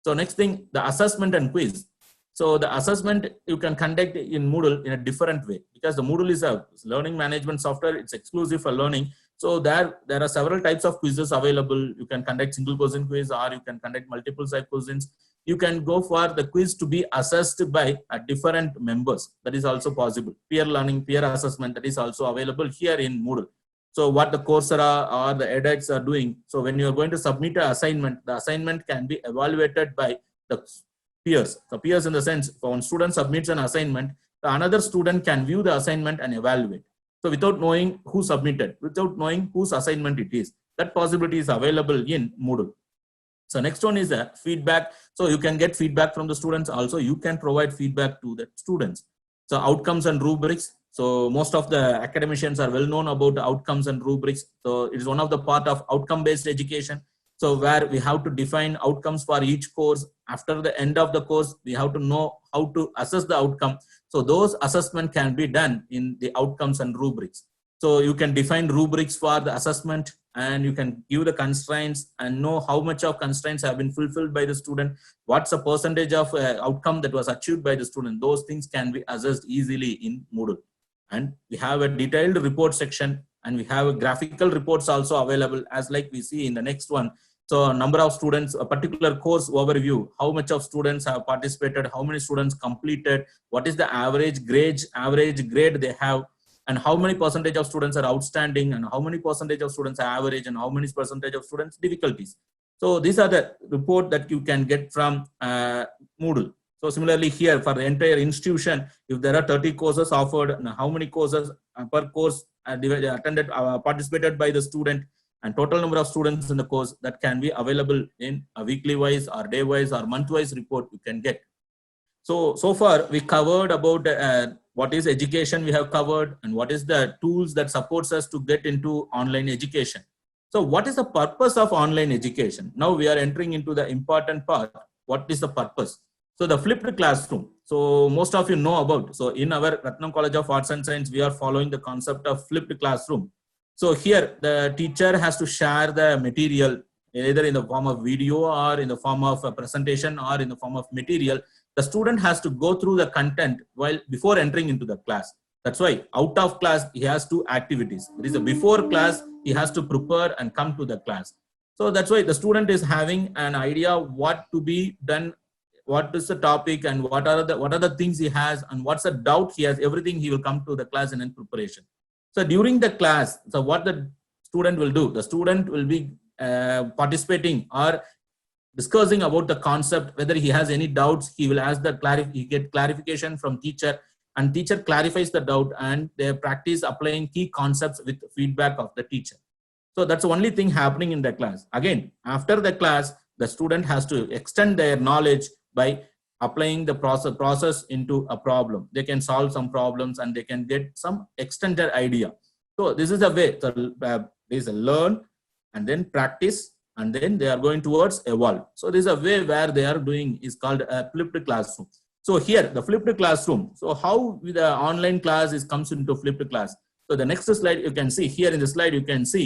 So next thing, the assessment and quiz. So the assessment you can conduct in Moodle in a different way, because the Moodle is a learning management software. It's exclusive for learning. So there are several types of quizzes available. You can conduct single question quiz, or you can conduct multiple type questions. You can go for the quiz to be assessed by different members. That is also possible. Peer learning, peer assessment, that is also available here in Moodle. So what the Coursera or the edX are doing, so when you're going to submit an assignment, the assignment can be evaluated by the peers. So peers in the sense, when one student submits an assignment, the another student can view the assignment and evaluate. So without knowing who submitted, without knowing whose assignment it is, that possibility is available in Moodle. So next one is the feedback. So you can get feedback from the students. Also, you can provide feedback to the students. So outcomes and rubrics. So most of the academicians are well known about the outcomes and rubrics. So it is one of the part of outcome-based education. So where we have to define outcomes for each course. After the end of the course, we have to know how to assess the outcome. So those assessment can be done in the outcomes and rubrics. So you can define rubrics for the assessment, and you can give the constraints and know how much of constraints have been fulfilled by the student. What's the percentage of outcome that was achieved by the student. Those things can be assessed easily in Moodle. And we have a detailed report section, and we have graphical reports also available, as like we see in the next one. So number of students, a particular course overview, how much of students have participated, how many students completed, what is the average grade they have, and how many percentage of students are outstanding, and how many percentage of students are average, and how many percentage of students difficulties. So these are the report that you can get from Moodle. So similarly here for the entire institution, if there are 30 courses offered, and how many courses per course attended, participated by the student, and total number of students in the course, that can be available in a weekly wise or day wise or month wise report you can get. So far we covered about what is education we have covered, and what is the tools that supports us to get into online education. So what is the purpose of online education? Now we are entering into the important part. What is the purpose? So the flipped classroom. So most of you know about, so in our Ratnam College of Arts and Science, we are following the concept of flipped classroom. So here the teacher has to share the material either in the form of video or in the form of a presentation or in the form of material. The student has to go through the content before entering into the class. That's why out of class, he has two activities. There is a before class, he has to prepare and come to the class. So that's why the student is having an idea what to be done, what is the topic, and what are the things he has, and what's the doubt he has. Everything he will come to the class and in preparation. So during the class, so what the student will do, the student will be participating or discussing about the concept. Whether he has any doubts, he will ask he get clarification from teacher, and teacher clarifies the doubt, and they practice applying key concepts with feedback of the teacher. So that's the only thing happening in the class. Again, after the class, the student has to extend their knowledge by applying the process into a problem. They can solve some problems and they can get some extended idea. So this is a way. So there is a learn and then practice, and then they are going towards evolve. So this is a way where they are doing is called a flipped classroom. So here the flipped classroom. So how the online class comes into flipped class. So the next slide you can see here in the slide you can see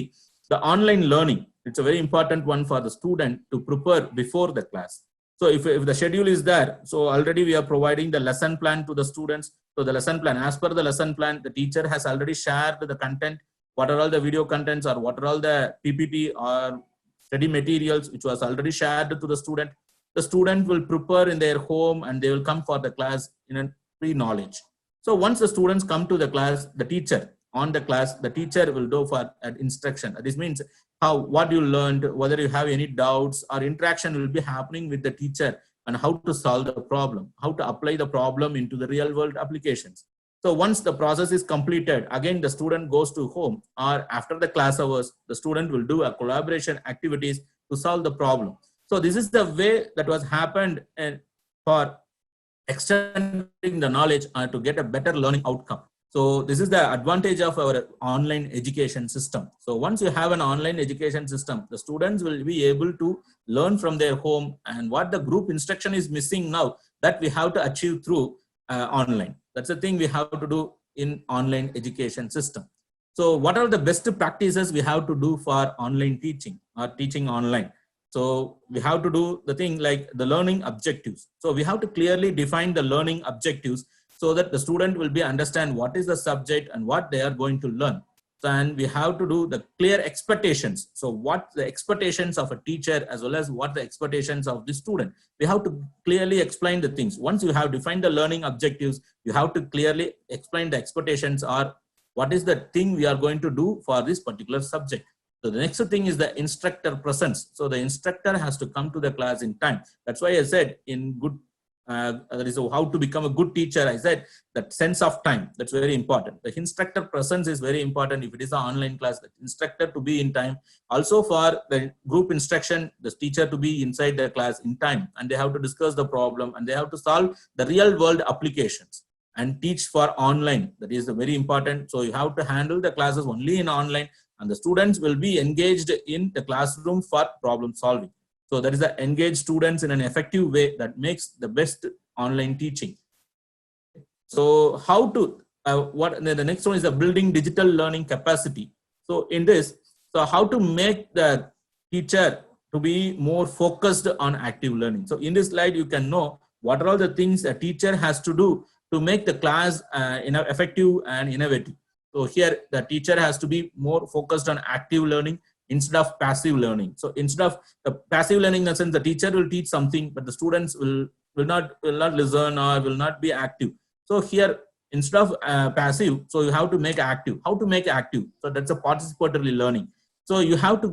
the online learning. It's a very important one for the student to prepare before the class. So if the schedule is there, so already we are providing the lesson plan to the students. So the lesson plan, as per the lesson plan, the teacher has already shared the content, what are all the video contents or what are all the PPT or study materials which was already shared to the student. The student will prepare in their home and they will come for the class in a pre-knowledge. So once the students come to the class, the teacher on the class, the teacher will do for an instruction. This means what you learned, whether you have any doubts or interaction will be happening with the teacher and how to solve the problem, how to apply the problem into the real world applications. So once the process is completed, again, the student goes to home or after the class hours, the student will do a collaboration activities to solve the problem. So this is the way that was happened for extending the knowledge to get a better learning outcome. So this is the advantage of our online education system. So once you have an online education system, the students will be able to learn from their home, and what the group instruction is missing now, that we have to achieve through online. That's the thing we have to do in online education system. So what are the best practices we have to do for online teaching or teaching online? So we have to do the thing like the learning objectives. So we have to clearly define the learning objectives so that the student will be understand what is the subject and what they are going to learn. And we have to do the clear expectations. So what the expectations of a teacher as well as what the expectations of the student. We have to clearly explain the things. Once you have defined the learning objectives, you have to clearly explain the expectations or what is the thing we are going to do for this particular subject. So the next thing is the instructor presence. So the instructor has to come to the class in time. That's why I said in good that is how to become a good teacher. I said that sense of time, that's very important. The instructor presence is very important. If it is an online class, the instructor to be in time. Also for the group instruction, the teacher to be inside the class in time, and they have to discuss the problem and they have to solve the real world applications and teach for online. That is very important. So you have to handle the classes only in online, and the students will be engaged in the classroom for problem solving. So that is the engage students in an effective way that makes the best online teaching. So how to, the next one is the building digital learning capacity. So in this, so how to make the teacher to be more focused on active learning. So in this slide, you can know what are all the things a teacher has to do to make the class effective and innovative. So here the teacher has to be more focused on active learning instead of passive learning. So instead of the passive learning, in the sense the teacher will teach something, but the students will not listen or will not be active. So here instead of passive, so you have to make active. How to make active? So that's a participatory learning. So you have to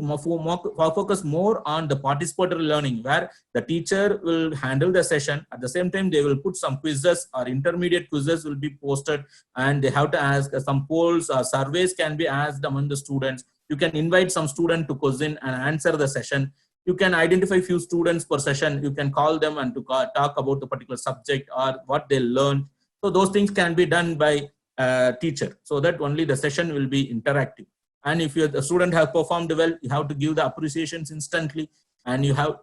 focus more on the participatory learning, where the teacher will handle the session. At the same time, they will put some quizzes or intermediate quizzes will be posted, and they have to ask some polls or surveys can be asked among the students. You can invite some student to question and answer the session. You can identify few students per session. You can call them and to talk about the particular subject or what they learned. So those things can be done by a teacher, so that only the session will be interactive. And if the student has performed well, you have to give the appreciations instantly. And you have,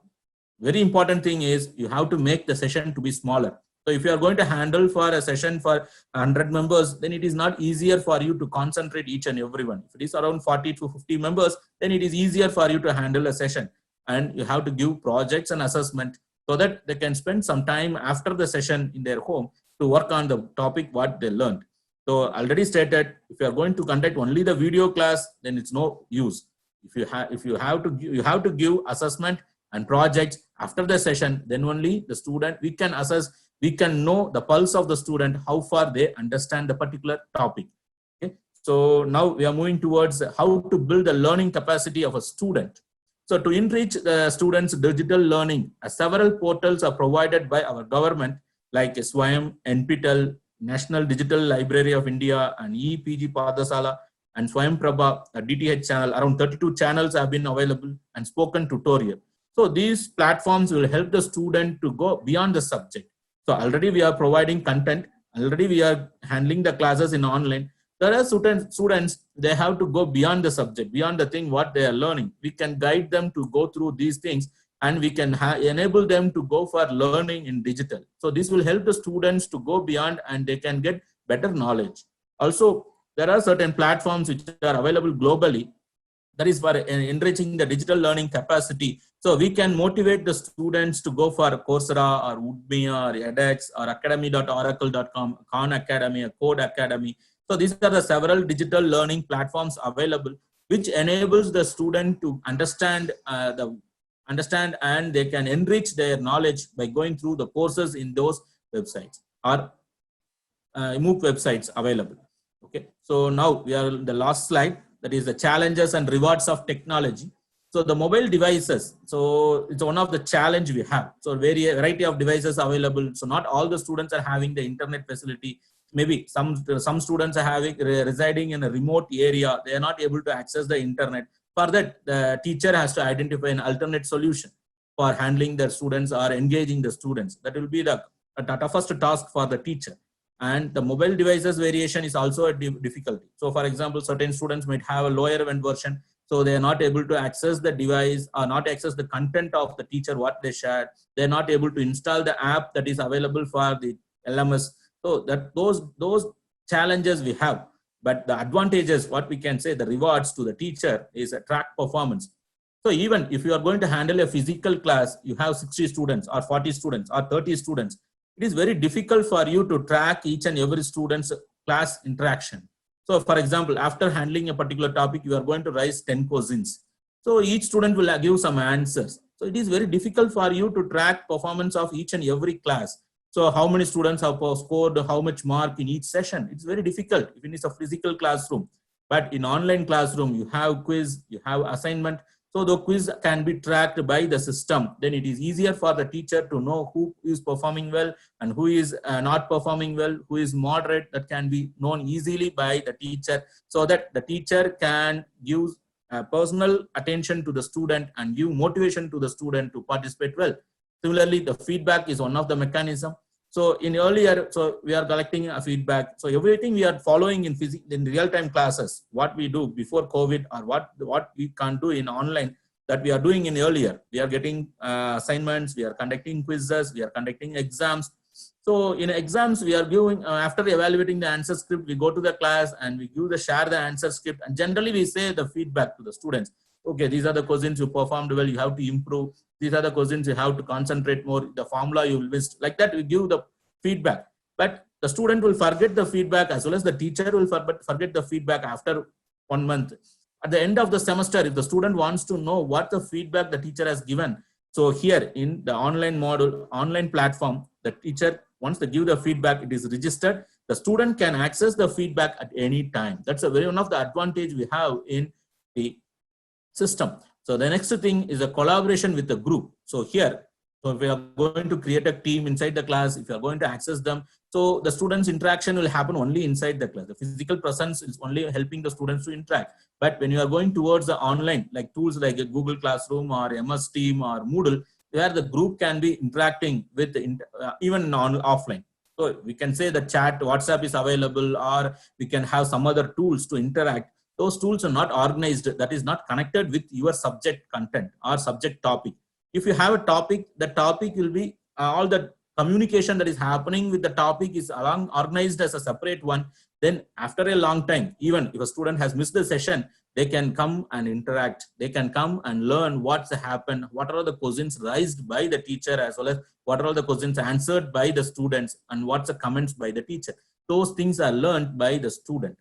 very important thing is you have to make the session to be smaller. So if you are going to handle for a session for 100 members, then it is not easier for you to concentrate each and everyone. If it is around 40 to 50 members, then it is easier for you to handle a session. And you have to give projects and assessment so that they can spend some time after the session in their home to work on the topic what they learned. So already stated, if you are going to conduct only the video class, then it's no use. If you have to give assessment and projects after the session, then only the student, we can assess, we can know the pulse of the student, how far they understand the particular topic. Okay? So now we are moving towards how to build the learning capacity of a student. So to enrich the students' digital learning, several portals are provided by our government like SWAYAM, NPTEL, National Digital Library of India, and EPG Padasala, and Swayam Prabha, a DTH channel. Around 32 channels have been available, and spoken tutorial. So these platforms will help the student to go beyond the subject. So already we are providing content, already we are handling the classes in online. There are students, they have to go beyond the subject, beyond the thing what they are learning. We can guide them to go through these things, and we can enable them to go for learning in digital. So this will help the students to go beyond, and they can get better knowledge. Also, there are certain platforms which are available globally, that is for enriching the digital learning capacity. So we can motivate the students to go for Coursera or Udemy or edX or academy.oracle.com, Khan Academy, or Code Academy. So these are the several digital learning platforms available, which enables the student to understand and they can enrich their knowledge by going through the courses in those websites or MOOC websites available. Okay, so now we are in the last slide, that is the challenges and rewards of technology. So the mobile devices, so it's one of the challenge we have. So variety of devices available. So not all the students are having the internet facility. Maybe some students are residing in a remote area. They are not able to access the internet. For that, the teacher has to identify an alternate solution for handling their students or engaging the students. That will be the toughest task for the teacher. And the mobile devices variation is also a difficulty. So for example, certain students might have a lower end version, so they are not able to access the device or not access the content of the teacher what they shared. They're not able to install the app that is available for the LMS. So that those challenges we have. But the advantages, what we can say, the rewards to the teacher is a track performance. So even if you are going to handle a physical class, you have 60 students or 40 students or 30 students, it is very difficult for you to track each and every student's class interaction. So for example, after handling a particular topic, you are going to raise 10 questions. So each student will give some answers. So it is very difficult for you to track performance of each and every class. So how many students have scored how much mark in each session? It's very difficult if it is a physical classroom. But in online classroom, you have quiz, you have assignment. So the quiz can be tracked by the system. Then it is easier for the teacher to know who is performing well and who is not performing well, who is moderate. That can be known easily by the teacher, so that the teacher can give personal attention to the student and give motivation to the student to participate well. Similarly, the feedback is one of the mechanism. So in earlier, so we are collecting a feedback. So everything we are following in real-time classes, what we do before COVID or what we can't do in online, that we are doing in earlier. We are getting assignments, we are conducting quizzes, we are conducting exams. So in exams, we are giving, after evaluating the answer script, we go to the class and we share the answer script. And generally we say the feedback to the students. Okay, these are the questions you performed well, you have to improve. These are the questions you have to concentrate more. The formula you will miss. Like that, we give the feedback. But the student will forget the feedback, as well as the teacher will forget the feedback after 1 month. At the end of the semester, if the student wants to know what the feedback the teacher has given, so here in the online module, online platform, the teacher, once they give the feedback, it is registered. The student can access the feedback at any time. That's one of the advantage we have in the system. So the next thing is a collaboration with the group. So here, so if we are going to create a team inside the class, if you are going to access them, so the students' interaction will happen only inside the class. The physical presence is only helping the students to interact. But when you are going towards the online, like tools like a Google Classroom or MS Team or Moodle, where the group can be interacting with even offline. So we can say the chat, WhatsApp is available, or we can have some other tools to interact. Those tools are not organized, that is not connected with your subject content or subject topic. If you have a topic, the topic will be all the communication that is happening with the topic is organized as a separate one. Then after a long time, even if a student has missed the session, they can come and interact. They can come and learn what's happened, what are the questions raised by the teacher, as well as what are the questions answered by the students and what's the comments by the teacher. Those things are learned by the student.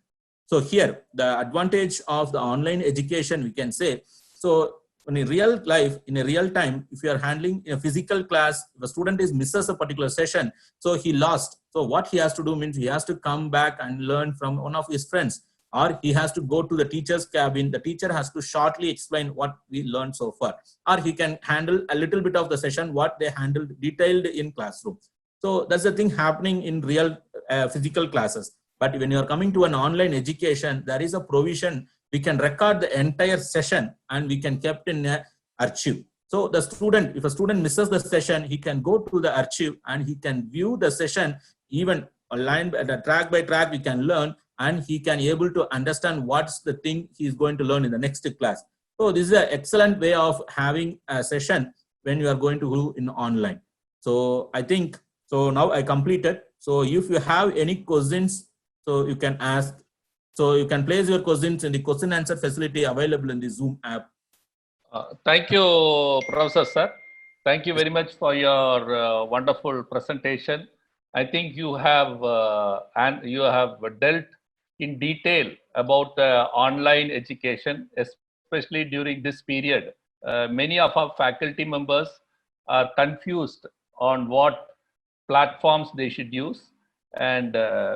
So here, the advantage of the online education, we can say, so in a real life, in a real time, if you are handling a physical class, if a student misses a particular session, so he lost. So what he has to do means he has to come back and learn from one of his friends, or he has to go to the teacher's cabin. The teacher has to shortly explain what we learned so far, or he can handle a little bit of the session, what they handled detailed in classroom. So that's the thing happening in real physical classes. But when you are coming to an online education, there is a provision. We can record the entire session and we can keep in an archive. So the student, if a student misses the session, he can go to the archive and he can view the session even line by track by track. We can learn, and he can able to understand what's the thing he's going to learn in the next class. So this is an excellent way of having a session when you are going to do in online. So I think, so now I completed. So if you have any questions, so you can ask. So you can place your questions in the question answer facility available in the Zoom app. Thank you, Professor Sir. Thank you very much for your wonderful presentation. I think you have dealt in detail about online education, especially during this period. Many of our faculty members are confused on what platforms they should use, and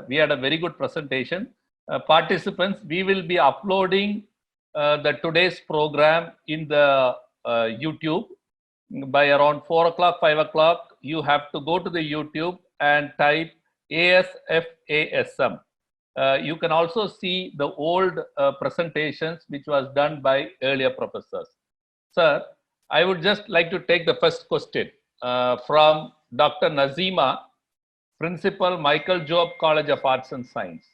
we had a very good presentation. Participants, we will be uploading the today's program in the YouTube by around 4 o'clock, 5 o'clock. You have to go to the YouTube and type ASFASM. You can also see the old presentations which was done by earlier professors. Sir, I would just like to take the first question from Dr. Nazima, Principal, Michael Job College of Arts and Science.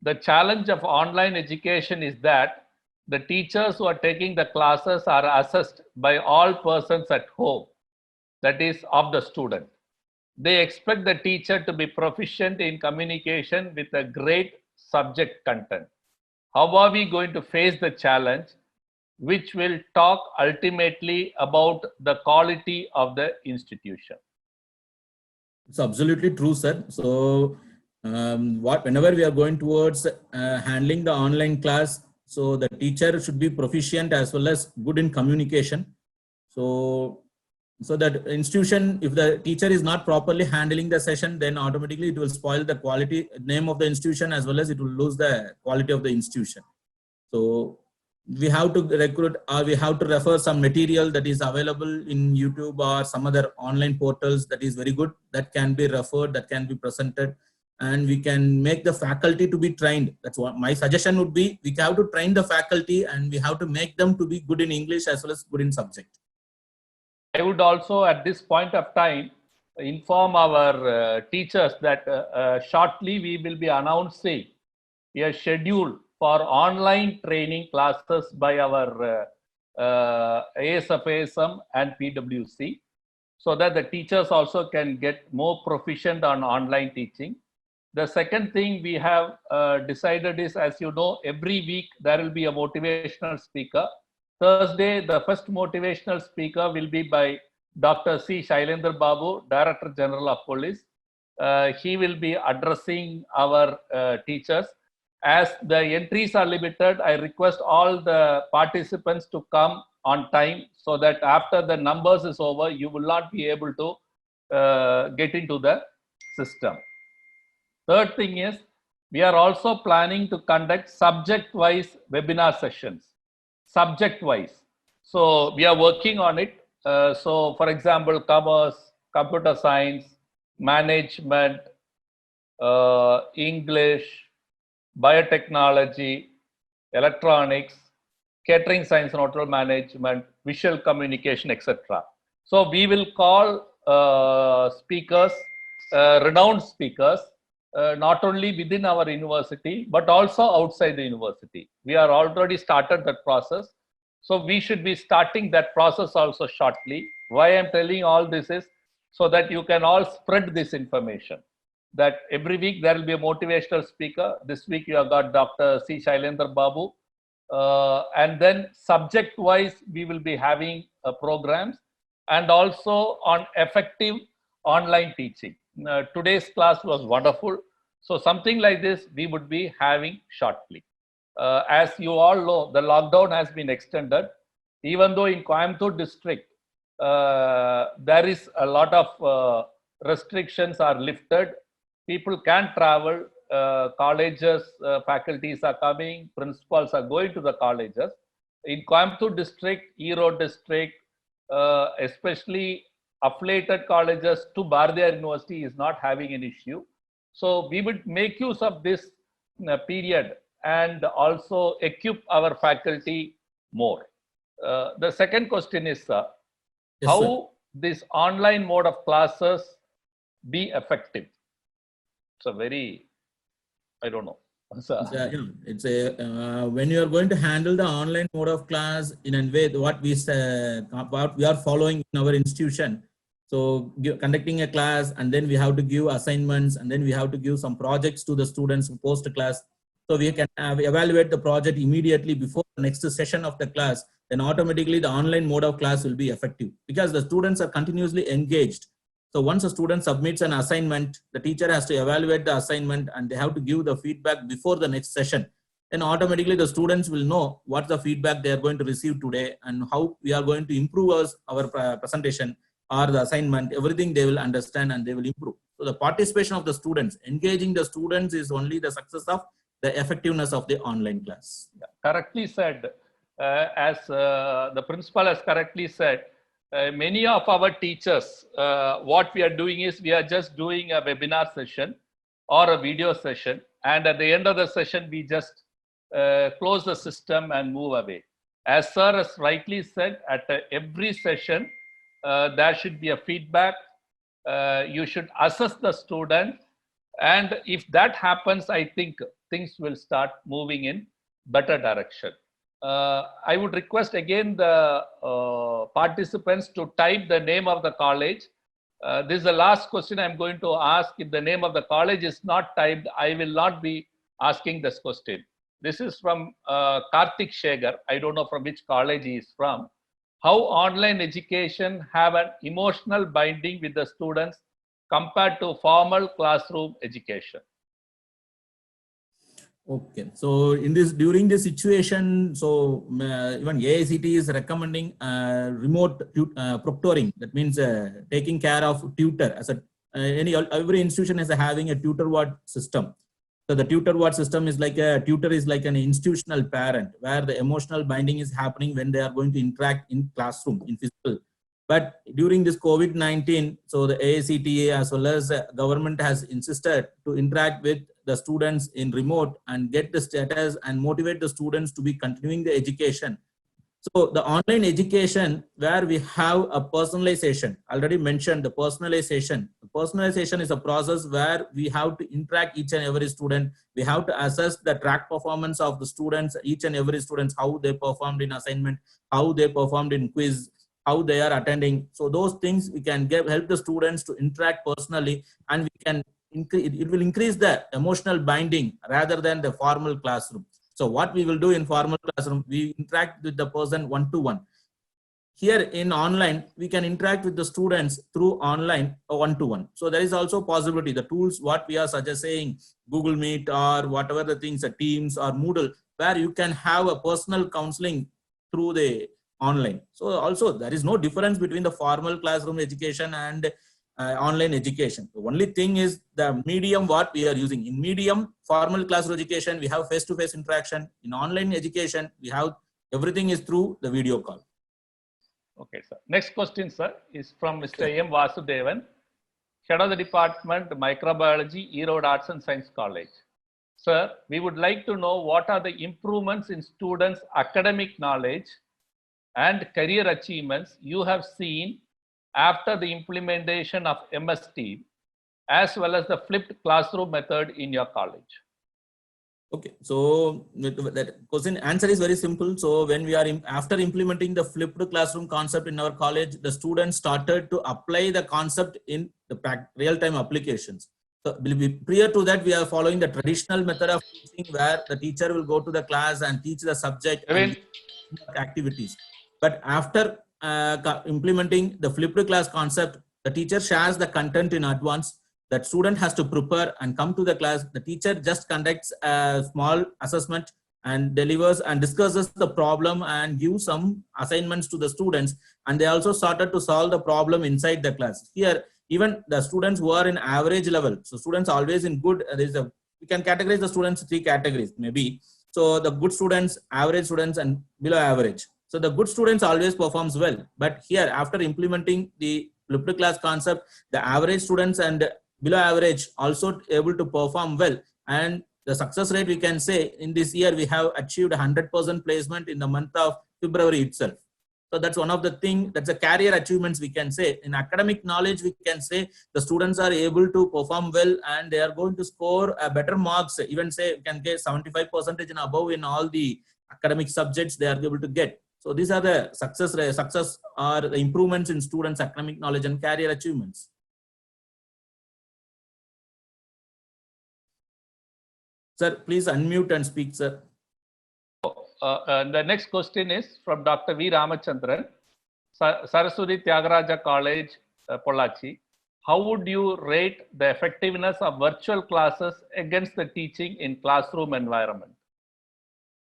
The challenge of online education is that the teachers who are taking the classes are assessed by all persons at home, that is, of the student. They expect the teacher to be proficient in communication with a great subject content. How are we going to face the challenge, which will talk ultimately about the quality of the institution? It's absolutely true, sir. So whenever we are going towards handling the online class, so the teacher should be proficient as well as good in communication. So that institution, if the teacher is not properly handling the session, then automatically it will spoil the quality name of the institution, as well as it will lose the quality of the institution. So we have to recruit, or we have to refer some material that is available in YouTube or some other online portals that is very good, that can be referred, that can be presented, and we can make the faculty to be trained. That's what my suggestion would be. We have to train the faculty, and we have to make them to be good in English as well as good in subject. I would also at this point of time inform our teachers that shortly we will be announcing a schedule for online training classes by our ASFASM and PWC, so that the teachers also can get more proficient on online teaching. The second thing we have decided is, as you know, every week there will be a motivational speaker. Thursday, the first motivational speaker will be by Dr. C. Shailendra Babu, Director General of Police. He will be addressing our teachers. As the entries are limited, I request all the participants to come on time, so that after the numbers is over, you will not be able to get into the system. Third thing is, we are also planning to conduct subject-wise webinar sessions. Subject-wise. So we are working on it. So for example, commerce, computer science, management, English, biotechnology, electronics, catering science and hotel management, visual communication, etc. So we will call speakers, renowned speakers, not only within our university, but also outside the university. We are already started that process. So we should be starting that process also shortly. Why I'm telling all this is so that you can all spread this information. That every week there will be a motivational speaker. This week you have got Dr. C. Shailendra Babu. And then subject-wise, we will be having programs, and also on effective online teaching. Today's class was wonderful. So something like this we would be having shortly. As you all know, the lockdown has been extended. Even though in Coimbatore district, there is a lot of restrictions are lifted. People can travel, colleges, faculties are coming, principals are going to the colleges. In Coimbatore district, Erode district, especially affiliated colleges to Bharathiar University is not having an issue. So we would make use of this period and also equip our faculty more. The second question is, Yes, how sir. this online mode of classes be effective? It's a very, I don't know. So, It's a when you are going to handle the online mode of class in a way what we are following in our institution. So conducting a class, and then we have to give assignments, and then we have to give some projects to the students post class. So we can evaluate the project immediately before the next session of the class. Then automatically the online mode of class will be effective because the students are continuously engaged. So once a student submits an assignment, the teacher has to evaluate the assignment and they have to give the feedback before the next session. Then automatically the students will know what the feedback they are going to receive today and how we are going to improve our presentation or the assignment. Everything they will understand and they will improve. So the participation of the students, engaging the students is only the success of the effectiveness of the online class. correctly said. As the principal has correctly said, many of our teachers, what we are doing is we are just doing a webinar session or a video session, and at the end of the session we just close the system and move away. As sir has rightly said, at every session there should be a feedback. You should assess the student, and if that happens, I think things will start moving in better direction. I would request again the participants to type the name of the college. This is the last question I'm going to ask. If the name of the college is not typed, I will not be asking this question. This is from Karthik Shegar. I don't know from which college he is from. How online education have an emotional binding with the students compared to formal classroom education? Okay, so during this situation, so even AICT is recommending remote proctoring. That means taking care of tutor as every institution is having a tutor ward system. So the tutor ward system is like a tutor is like an institutional parent where the emotional binding is happening when they are going to interact in classroom in physical. But during this COVID-19, so the AICTE as well as government has insisted to interact with the students in remote and get the status and motivate the students to be continuing the education. So the online education where we have a personalization, already mentioned the personalization. The personalization is a process where we have to interact each and every student. We have to assess the track performance of the students, each and every students, how they performed in assignment, how they performed in quiz, how they are attending. So those things we can help the students to interact personally, and we can it will increase the emotional binding rather than the formal classroom. So what we will do in formal classroom, we interact with the person one-to-one. Here in online, we can interact with the students through online one-to-one. So there is also possibility, the tools what we are suggesting, Google Meet or whatever the things, Teams or Moodle, where you can have a personal counseling through the online. So also there is no difference between the formal classroom education and online education. The only thing is the medium what we are using. In medium, formal classroom education, we have face-to-face interaction. In online education, we have everything is through the video call. Okay, sir. Next question, sir, is from Mr. M. Vasudevan, Head of the Department, Microbiology, Erode Arts and Science College. Sir, we would like to know what are the improvements in students' academic knowledge and career achievements you have seen after the implementation of MS Team, as well as the flipped classroom method in your college. Okay, so that question answer is very simple. So when we are after implementing the flipped classroom concept in our college, the students started to apply the concept in the real-time applications. So prior to that, we are following the traditional method of teaching where the teacher will go to the class and teach the subject and activities. But after implementing the flipped class concept, the teacher shares the content in advance. That student has to prepare and come to the class. The teacher just conducts a small assessment and delivers and discusses the problem and gives some assignments to the students. And they also started to solve the problem inside the class. Here, even the students who are in average level. So students always in good, we can categorize the students 3 categories maybe. So the good students, average students and below average. So the good students always performs well. But here after implementing the flipped class concept, the average students and below average also able to perform well. And the success rate we can say in this year, we have achieved 100% placement in the month of February itself. So that's one of the thing, that's a career achievements we can say. In academic knowledge, we can say the students are able to perform well and they are going to score better marks, even say can get 75% and above in all the academic subjects they are able to get. So these are the success or the improvements in students' academic knowledge and career achievements. Sir, please unmute and speak, sir. The next question is from Dr. V. Ramachandran, Saraswati Tyagaraja College, Pollachi. How would you rate the effectiveness of virtual classes against the teaching in classroom environment?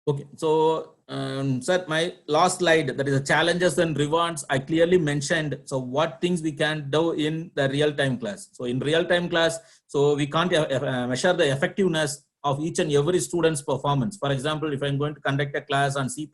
Okay, so sir, my last slide, that is the challenges and rewards, I clearly mentioned. So what things we can do in the real-time class. So in real-time class, so we can't measure the effectiveness of each and every student's performance. For example, if I'm going to conduct a class on C++,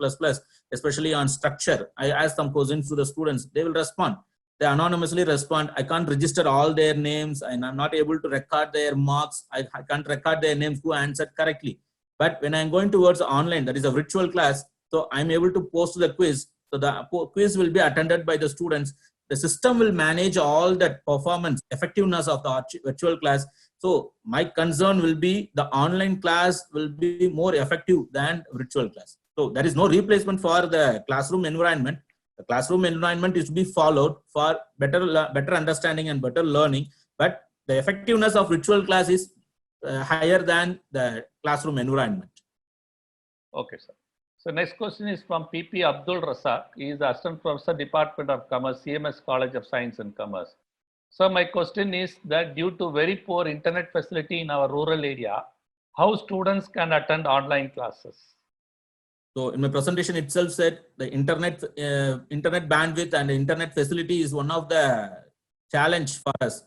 especially on structure, I ask some questions to the students, they will respond. They anonymously respond. I can't register all their names and I'm not able to record their marks. I can't record their names who answered correctly. But when I'm going towards online, that is a virtual class, so I'm able to post the quiz. So the quiz will be attended by the students. The system will manage all that performance, effectiveness of the virtual class. So my concern will be the online class will be more effective than virtual class. So there is no replacement for the classroom environment. The classroom environment is to be followed for better understanding and better learning. But the effectiveness of virtual class is higher than the classroom environment. Okay, sir. So next question is from PP Abdul Razak. He is the Assistant Professor, Department of Commerce, CMS College of Science and Commerce. So my question is that due to very poor internet facility in our rural area, how students can attend online classes? So in my presentation itself said the internet bandwidth and internet facility is one of the challenge for us.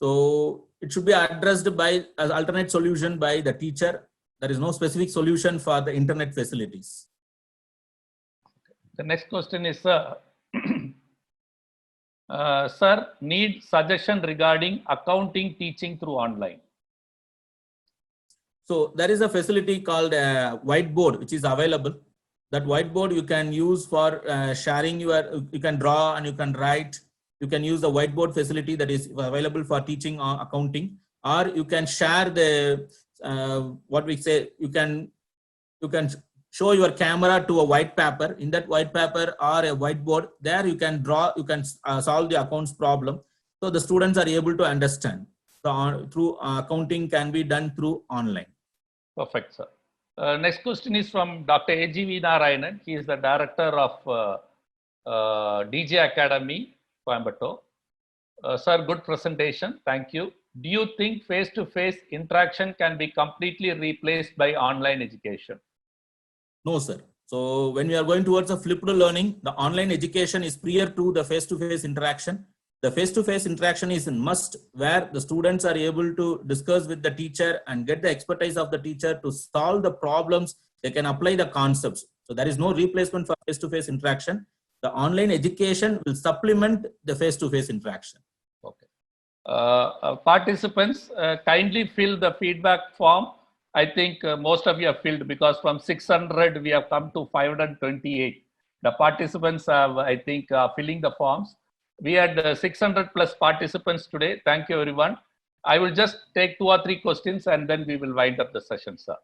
So it should be addressed by as alternate solution by the teacher. There is no specific solution for the internet facilities. The next question is, sir, need suggestion regarding accounting teaching through online. So there is a facility called whiteboard, which is available. That whiteboard you can use for sharing you can draw and you can write. You can use the whiteboard facility that is available for teaching accounting, or you can share the what we say, you can show your camera to a white paper. In that white paper or a whiteboard, there you can draw, you can solve the accounts problem. So the students are able to understand. So through accounting can be done through online. Perfect, sir. Next question is from Dr. A.G.V. Narayanan. He is the director of DJ Academy, Coimbatore. Sir, good presentation. Thank you. Do you think face-to-face interaction can be completely replaced by online education? No, sir. So when we are going towards a flipped learning, the online education is prior to the face-to-face interaction. The face-to-face interaction is a must, where the students are able to discuss with the teacher and get the expertise of the teacher to solve the problems. They can apply the concepts. So there is no replacement for face-to-face interaction. The online education will supplement the face-to-face interaction. Okay. Participants, kindly fill the feedback form. I think most of you have filled, because from 600 we have come to 528. The participants have, I think, filling the forms. We had 600 plus participants today. Thank you, everyone. I will just take 2 or 3 questions and then we will wind up the session, sir.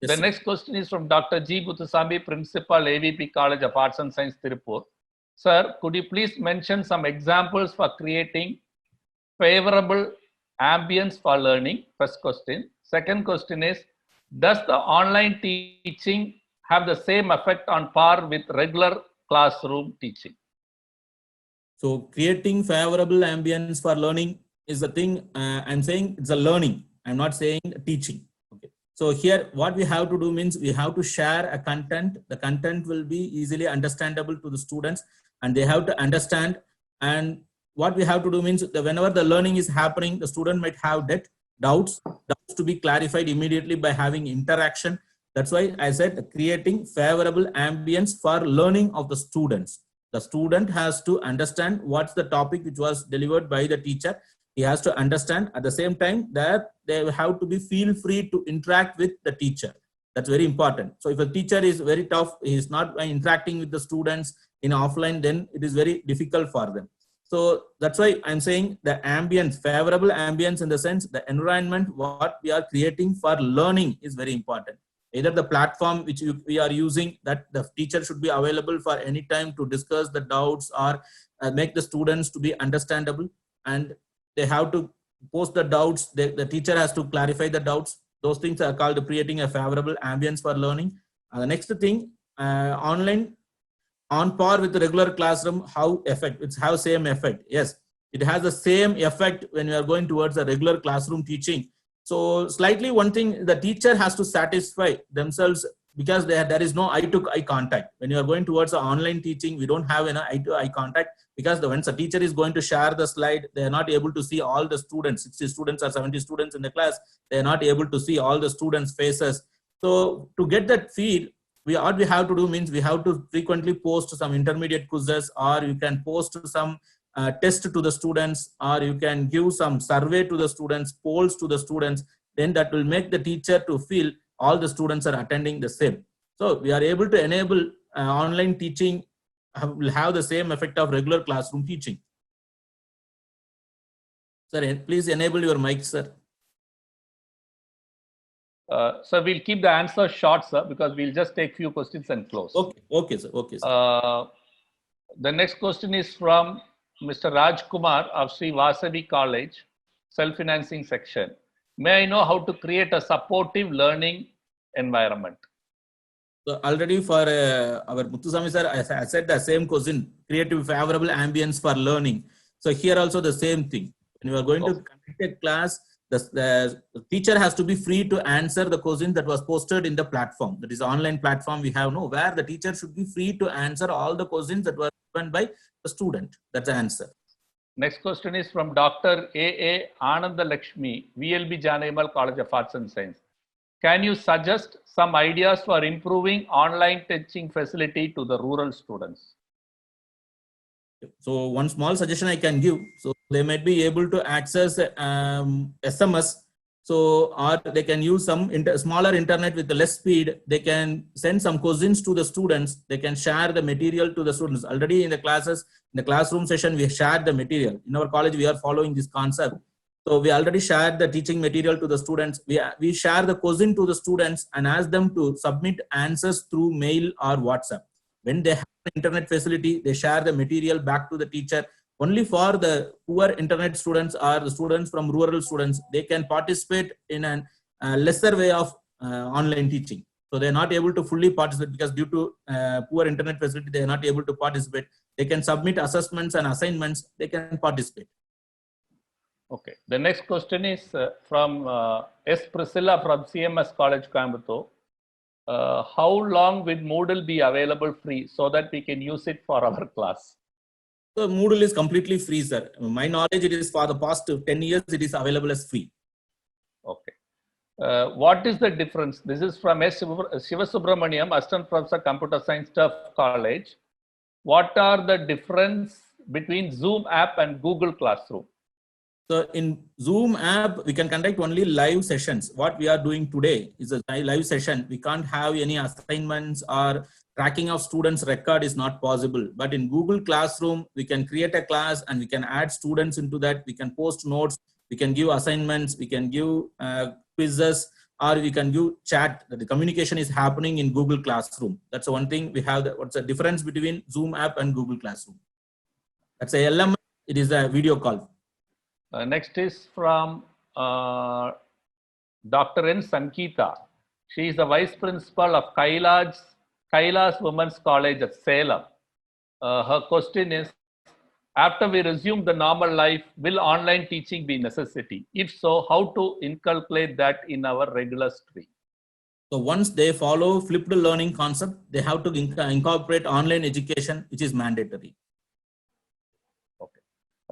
Yes, the sir. next question is from Dr. G. Buthusamy, Principal, AVP College of Arts and Science, Tirupur. Sir, could you please mention some examples for creating favorable ambience for learning? First question. Second question is, does the online teaching have the same effect on par with regular classroom teaching? So creating favorable ambience for learning is the thing. I'm saying it's a learning. I'm not saying teaching. Okay. So here, what we have to do means we have to share a content. The content will be easily understandable to the students, and they have to understand. And what we have to do means that whenever the learning is happening, the student might have doubts to be clarified immediately by having interaction. That's why I said creating favorable ambience for learning of the students. The student has to understand what's the topic which was delivered by the teacher. He has to understand at the same time that they have to be feel free to interact with the teacher. That's very important. So if a teacher is very tough, he is not interacting with the students, in offline, then it is very difficult for them. So that's why I'm saying the ambience, favorable ambience in the sense, the environment, what we are creating for learning is very important. Either the platform which we are using, that the teacher should be available for any time to discuss the doubts or make the students to be understandable, and they have to post the doubts. The teacher has to clarify the doubts. Those things are called creating a favorable ambience for learning. The next thing, online, on par with the regular classroom, how effect, it's have same effect. Yes, it has the same effect when we are going towards a regular classroom teaching. So slightly one thing, the teacher has to satisfy themselves, because there is no eye-to-eye contact. When you are going towards an online teaching, we don't have an eye-to-eye contact, because once a teacher is going to share the slide, they are not able to see all the students, 60 students or 70 students in the class. They are not able to see all the students' faces. So to get that feel, what we have to do means we have to frequently post some intermediate quizzes, or you can post some test to the students, or you can give some survey to the students, polls to the students. Then that will make the teacher to feel all the students are attending the same. So we are able to enable online teaching will have the same effect of regular classroom teaching. Sir, please enable your mic, sir. So we'll keep the answer short, sir, because we'll just take few questions and close. Okay, sir. Okay, sir. The next question is from Mr. Raj Kumar of Sri Vasavi College, self-financing section. May I know how to create a supportive learning environment? So already for our Muthuswamy sir, I said the same question, creative favorable ambience for learning. So here also the same thing. When you are going to conduct a class, the teacher has to be free to answer the question that was posted in the platform. That is online platform we have now, where the teacher should be free to answer all the questions that were given by the student. That's the answer. Next question is from Dr. A.A. Ananda Lakshmi, VLB Janayamal College of Arts and Science. Can you suggest some ideas for improving online teaching facility to the rural students? So one small suggestion I can give. So they might be able to access SMS. So, or they can use some smaller internet with less speed. They can send some questions to the students. They can share the material to the students. Already in the classes, in the classroom session, we shared the material. In our college, we are following this concept. So we already shared the teaching material to the students. We share the question to the students and ask them to submit answers through mail or WhatsApp. When they have an internet facility, they share the material back to the teacher. Only for the poor internet students or the students from rural students, they can participate in a lesser way of online teaching. So they're not able to fully participate because due to poor internet facility, they are not able to participate. They can submit assessments and assignments. They can participate. Okay. The next question is from S. Priscilla from CMS College, Coimbatore. How long will Moodle be available free so that we can use it for our class? So Moodle is completely free, sir. My knowledge, it is for the past 10 years, it is available as free. Okay. What is the difference? This is from S. Shivasubramaniam, Assistant Professor, Computer Science, Staff College. What are the difference between Zoom app and Google Classroom? So in Zoom app, we can conduct only live sessions. What we are doing today is a live session. We can't have any assignments or tracking of students' record is not possible. But in Google Classroom, we can create a class and we can add students into that. We can post notes, we can give assignments, we can give quizzes, or we can give chat. The communication is happening in Google Classroom. That's the one thing we have. What's the difference between Zoom app and Google Classroom? That's a LM. It is a video call. Next is from Dr. N. Sankita. She is the Vice Principal of Kailas Women's College at Salem. Her question is, after we resume the normal life, will online teaching be necessity? If so, how to inculcate that in our regular stream? So once they follow flipped learning concept, they have to incorporate online education, which is mandatory. Okay.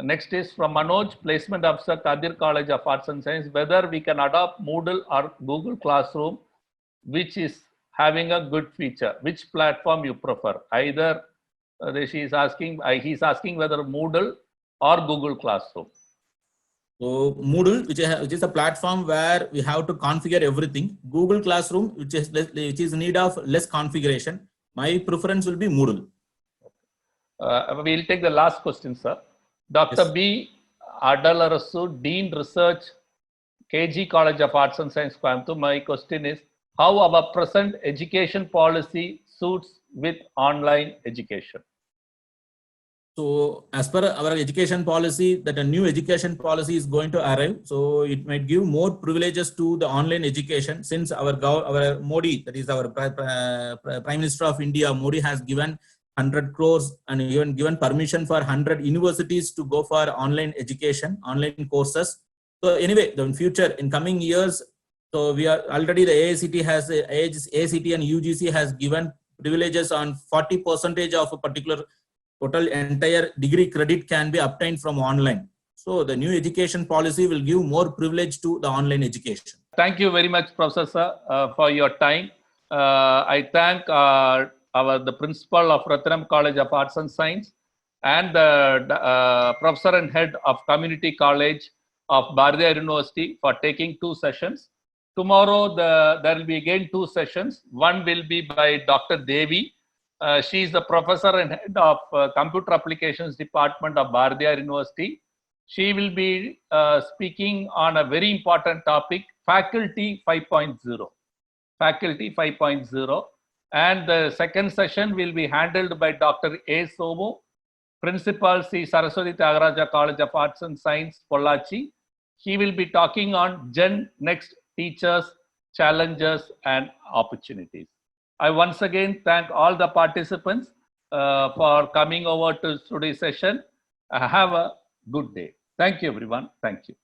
Next is from Manoj, Placement Officer, Kadir College of Arts and Science, whether we can adopt Moodle or Google Classroom, which is having a good feature. Which platform you prefer? Either he's asking whether Moodle or Google Classroom. So Moodle, which is a platform where we have to configure everything. Google Classroom, which is in need of less configuration. My preference will be Moodle. We'll take the last question, sir. Dr. Yes. B. Adalarasu, Dean Research, KG College of Arts and Science, Coimbatore. My question is, how our present education policy suits with online education? So as per our education policy, that a new education policy is going to arrive. So it might give more privileges to the online education, since our Modi, that is our Prime Minister of India, Modi, has given 100 crores and even given permission for 100 universities to go for online education, online courses. So anyway, in future, in coming years, so we are already, the AICT and UGC has given privileges on 40% of a particular total entire degree credit can be obtained from online. So the new education policy will give more privilege to the online education. Thank you very much, Professor, sir, for your time. I thank the principal of Ratnam College of Arts and Science and the professor and head of Community College of Bardiyar University for taking 2 sessions. Tomorrow, there will be again 2 sessions. One will be by Dr. Devi. She is the professor and head of Computer Applications Department of Bardiyar University. She will be speaking on a very important topic, Faculty 5.0. Faculty 5.0. And the second session will be handled by Dr. A. Somu, Principal C. Saraswati Tyagaraja College of Arts and Science, Pollachi. He will be talking on Gen Next teachers, challenges, and opportunities. I once again thank all the participants for coming over to today's session. Have a good day. Thank you, everyone. Thank you.